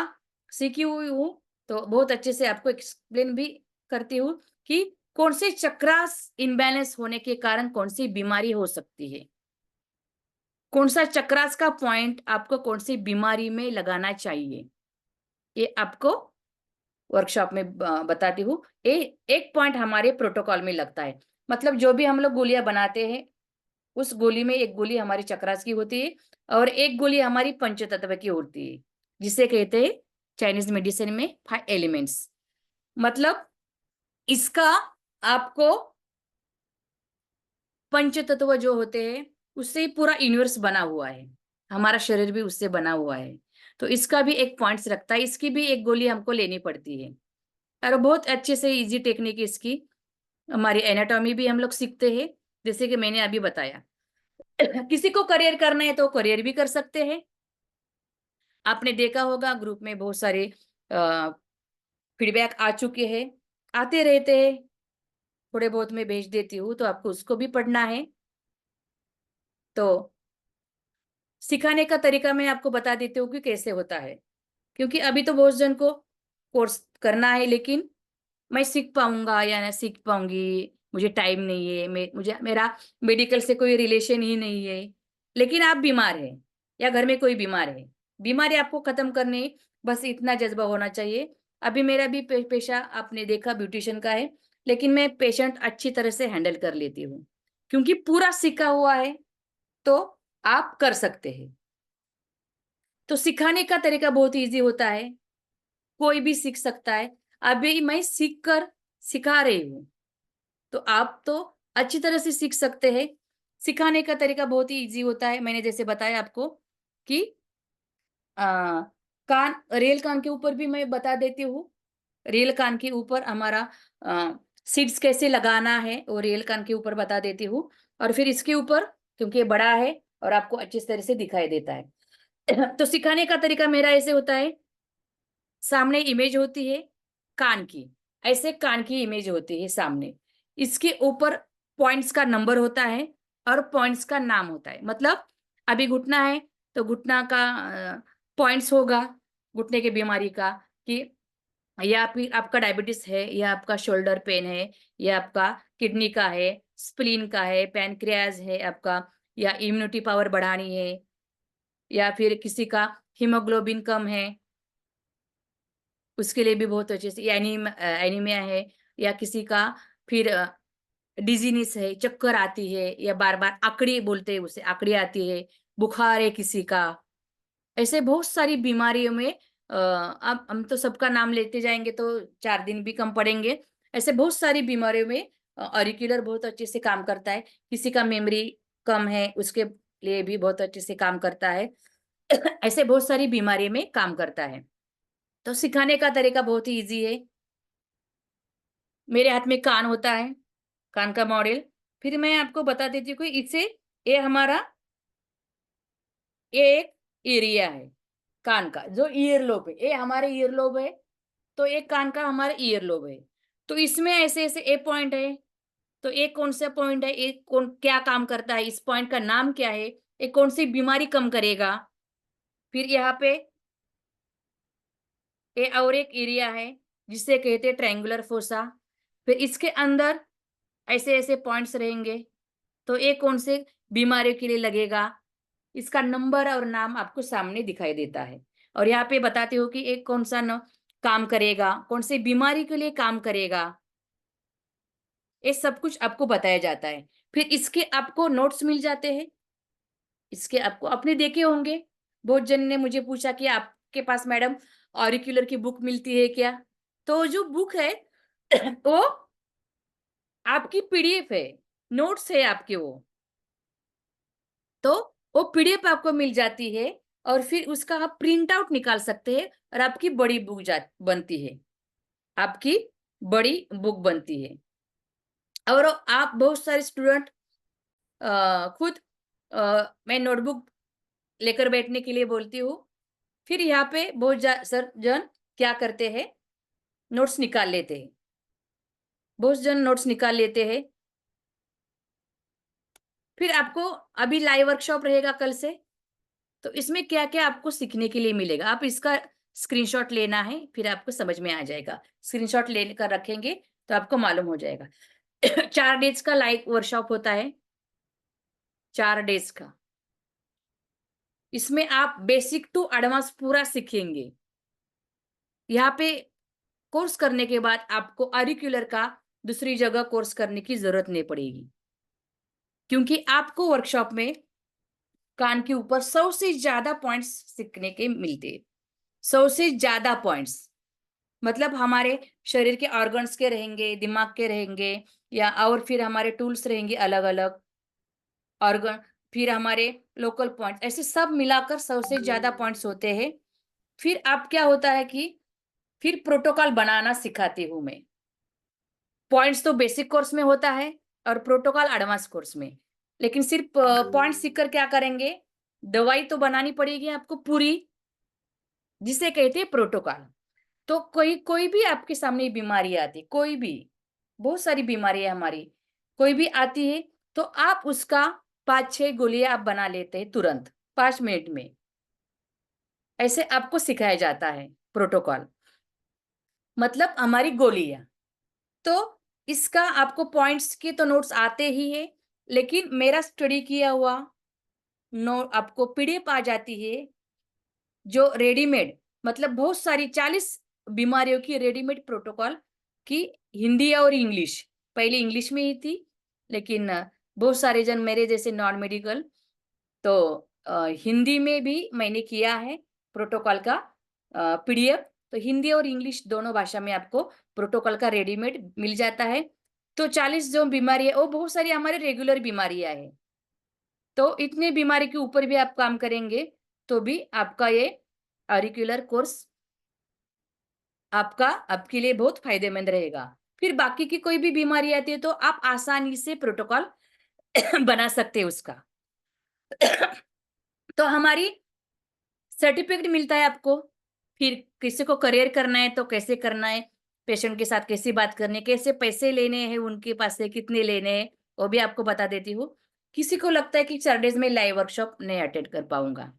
सीखी हुई हूँ, तो बहुत अच्छे से आपको एक्सप्लेन भी करती हूँ कि कौन से चक्रास इनबैलेंस होने के कारण कौन सी बीमारी हो सकती है। कौन सा चक्रास का पॉइंट आपको कौन सी बीमारी में लगाना चाहिए, ये आपको वर्कशॉप में बताती हूँ। एक पॉइंट हमारे प्रोटोकॉल में लगता है, मतलब जो भी हम लोग गोलियां बनाते हैं, उस गोली में एक गोली हमारी चक्रास की होती है, और एक गोली हमारी पंचतत्व की होती है, जिसे कहते हैं चाइनीज मेडिसिन में 5 एलिमेंट्स। मतलब इसका आपको पंचतत्व जो होते हैं उससे ही पूरा यूनिवर्स बना हुआ है, हमारा शरीर भी उससे बना हुआ है। तो इसका भी एक पॉइंट्स रखता है, इसकी भी एक गोली हमको लेनी पड़ती है। और बहुत अच्छे से इजी टेक्निक इसकी। हमारी एनाटॉमी भी हम लोग सीखते हैं, जैसे कि मैंने अभी बताया। किसी को करियर करना है तो करियर भी कर सकते हैं। आपने देखा होगा ग्रुप में बहुत सारे फीडबैक आ चुके हैं, आते रहते हैं, थोड़े बहुत मैं भेज देती हूँ, तो आपको उसको भी पढ़ना है। तो सिखाने का तरीका मैं आपको बता देती हूँ कि कैसे होता है, क्योंकि अभी तो बहुत जन को कोर्स करना है, लेकिन मैं सीख पाऊंगा या ना सीख पाऊंगी, मुझे टाइम नहीं है, मेरा मेडिकल से कोई रिलेशन ही नहीं है। लेकिन आप बीमार हैं या घर में कोई बीमार है, बीमारी आपको खत्म करने, बस इतना जज्बा होना चाहिए। अभी मेरा भी पेशा आपने देखा ब्यूटिशियन का है, लेकिन मैं पेशेंट अच्छी तरह से हैंडल कर लेती हूँ, क्योंकि पूरा सीखा हुआ है। तो आप कर सकते हैं। तो सिखाने का तरीका बहुत इजी होता है, कोई भी सीख सकता है। अभी मैं सीख कर सिखा रही हूँ, तो आप तो अच्छी तरह से सीख सकते हैं। सिखाने का तरीका बहुत ही इजी होता है। मैंने जैसे बताया आपको कि कान, रेल कान के ऊपर भी मैं बता देती हूँ। रेल कान के ऊपर हमारा सीड्स कैसे लगाना है वो रेल कान के ऊपर बता देती हूँ। और फिर इसके ऊपर, क्योंकि ये बड़ा है और आपको अच्छी तरह से दिखाई देता है तो सिखाने का तरीका मेरा ऐसे होता है, सामने इमेज होती है, कान की, ऐसे कान की इमेज होती है सामने। इसके ऊपर पॉइंट्स का नंबर होता है और पॉइंट्स का नाम होता है। मतलब अभी घुटना है तो घुटना का पॉइंट्स होगा, घुटने की बीमारी का, कि या फिर आपका डायबिटीज है, या आपका शोल्डर पेन है, या आपका किडनी का है, स्प्लीन का है, पैनक्रियाज है आपका, या इम्यूनिटी पावर बढ़ानी है, या फिर किसी का हीमोग्लोबिन कम है, उसके लिए भी बहुत अच्छे से, एनीमिया है, या किसी का फिर डिजीनेस है, चक्कर आती है, या बार बार आकड़ी बोलते हैं उसे, आकड़ी आती है, बुखार है किसी का। ऐसे बहुत सारी बीमारियों में अब हम तो सबका नाम लेते जाएंगे तो 4 दिन भी कम पड़ेंगे। ऐसे बहुत सारी बीमारियों में ऑरिक्यूलर बहुत अच्छे से काम करता है। किसी का मेमोरी कम है, उसके लिए भी बहुत अच्छे से काम करता है। ऐसे बहुत सारी बीमारी में काम करता है। तो सिखाने का तरीका बहुत ही इजी है। मेरे हाथ में कान होता है, कान का मॉडल। फिर मैं आपको बता देती हूँ कि इससे ये हमारा एक एरिया है कान का, जो ईयर लोब है, ये हमारे ईयर लोब है। तो एक कान का हमारा ईयर लोब है। तो इसमें ऐसे ऐसे ए पॉइंट है। तो एक कौन सा पॉइंट है, एक कौन क्या काम करता है, इस पॉइंट का नाम क्या है, एक कौन सी बीमारी कम करेगा। फिर यहाँ पे ये और एक एरिया है जिसे कहते हैं ट्रायंगुलर फोसा। फिर इसके अंदर ऐसे ऐसे पॉइंट्स रहेंगे। तो ये कौन से बीमारियों के लिए लगेगा, इसका नंबर और नाम आपको सामने दिखाई देता है। और यहाँ पे बताते हो कि एक कौन सा काम करेगा, कौन सी बीमारी के लिए काम करेगा, ये सब कुछ आपको बताया जाता है। फिर इसके आपको नोट्स मिल जाते हैं। इसके आपको अपने देखे होंगे। बहुत जन ने मुझे पूछा कि आपके पास मैडम ऑरिक्यूलर की बुक मिलती है क्या। तो जो बुक है वो आपकी पीडीएफ है, नोट्स है आपके वो। तो वो पीडीएफ आपको मिल जाती है और फिर उसका आप प्रिंट आउट निकाल सकते हैं और आपकी बड़ी बुक बनती है, आपकी बड़ी बुक बनती है। और आप बहुत सारे स्टूडेंट खुद मैं नोटबुक लेकर बैठने के लिए बोलती हूँ। फिर यहाँ पे बहुत सर जन क्या करते हैं, नोट्स निकाल लेते हैं। बहुत जन नोट्स निकाल लेते हैं। फिर आपको अभी लाइव वर्कशॉप रहेगा कल से। तो इसमें क्या क्या आपको सीखने के लिए मिलेगा, आप इसका स्क्रीनशॉट लेना है, फिर आपको समझ में आ जाएगा। स्क्रीनशॉट लेकर रखेंगे तो आपको मालूम हो जाएगा। 4 डेज का लाइव वर्कशॉप होता है, 4 डेज का। इसमें आप बेसिक टू एडवांस पूरा सीखेंगे। यहाँ पे कोर्स करने के बाद आपको ऑरिक्यूलर का दूसरी जगह कोर्स करने की जरूरत नहीं पड़ेगी, क्योंकि आपको वर्कशॉप में कान के ऊपर 100 से ज्यादा पॉइंट्स सीखने के मिलते हैं। 100 से ज्यादा पॉइंट्स मतलब हमारे शरीर के ऑर्गन्स के रहेंगे, दिमाग के रहेंगे, या और फिर हमारे टूल्स रहेंगे अलग अलग ऑर्गन, फिर हमारे लोकल पॉइंट्स, ऐसे सब मिलाकर 100 से ज्यादा पॉइंट्स होते हैं। फिर आप क्या होता है कि फिर प्रोटोकॉल बनाना सिखाती हूँ मैं। पॉइंट्स तो बेसिक कोर्स में होता है और प्रोटोकॉल एडवांस कोर्स में। लेकिन सिर्फ पॉइंट्स सीखकर क्या करेंगे, दवाई तो बनानी पड़ेगी आपको पूरी, जिसे कहते हैं प्रोटोकॉल। तो कोई कोई भी आपके सामने बीमारी आती, कोई भी, बहुत सारी बीमारी है हमारी, कोई भी आती है तो आप उसका 5-6 गोलियां आप बना लेते हैं तुरंत 5 मिनट में। ऐसे आपको सिखाया जाता है प्रोटोकॉल, मतलब हमारी गोलियां। तो इसका आपको पॉइंट्स के तो नोट्स आते ही है, लेकिन मेरा स्टडी किया हुआ आपको पीडीएफ आ जाती है, जो रेडीमेड, मतलब बहुत सारी 40 बीमारियों की रेडीमेड प्रोटोकॉल की, हिंदी और इंग्लिश। पहले इंग्लिश में ही थी, लेकिन बहुत सारे जन मेरे जैसे नॉन मेडिकल, तो हिंदी में भी मैंने किया है प्रोटोकॉल का पीडीएफ। तो हिंदी और इंग्लिश दोनों भाषा में आपको प्रोटोकॉल का रेडीमेड मिल जाता है। तो 40 जो बीमारी है वो बहुत सारी हमारे रेगुलर बीमारियां है। तो इतने बीमारी के ऊपर भी आप काम करेंगे तो भी आपका ये ऑरिक्यूलर कोर्स आपके लिए बहुत फायदेमंद रहेगा। फिर बाकी की कोई भी बीमारी आती है तो आप आसानी से प्रोटोकॉल बना सकते हैं उसका। तो हमारी सर्टिफिकेट मिलता है आपको। फिर किसी को करियर करना है तो कैसे करना है, पेशेंट के साथ कैसी बात करनी है, कैसे पैसे लेने हैं, उनके पास से कितने लेने हैं, वो भी आपको बता देती हूँ। किसी को लगता है कि सैटरडेज में लाइव वर्कशॉप नहीं अटेंड कर पाऊंगा,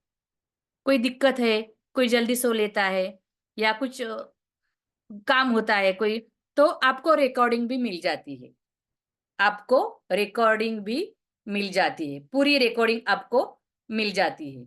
कोई दिक्कत है, कोई जल्दी सो लेता है या कुछ काम होता है कोई, तो आपको रिकॉर्डिंग भी मिल जाती है, आपको रिकॉर्डिंग भी मिल जाती है, पूरी रिकॉर्डिंग आपको मिल जाती है।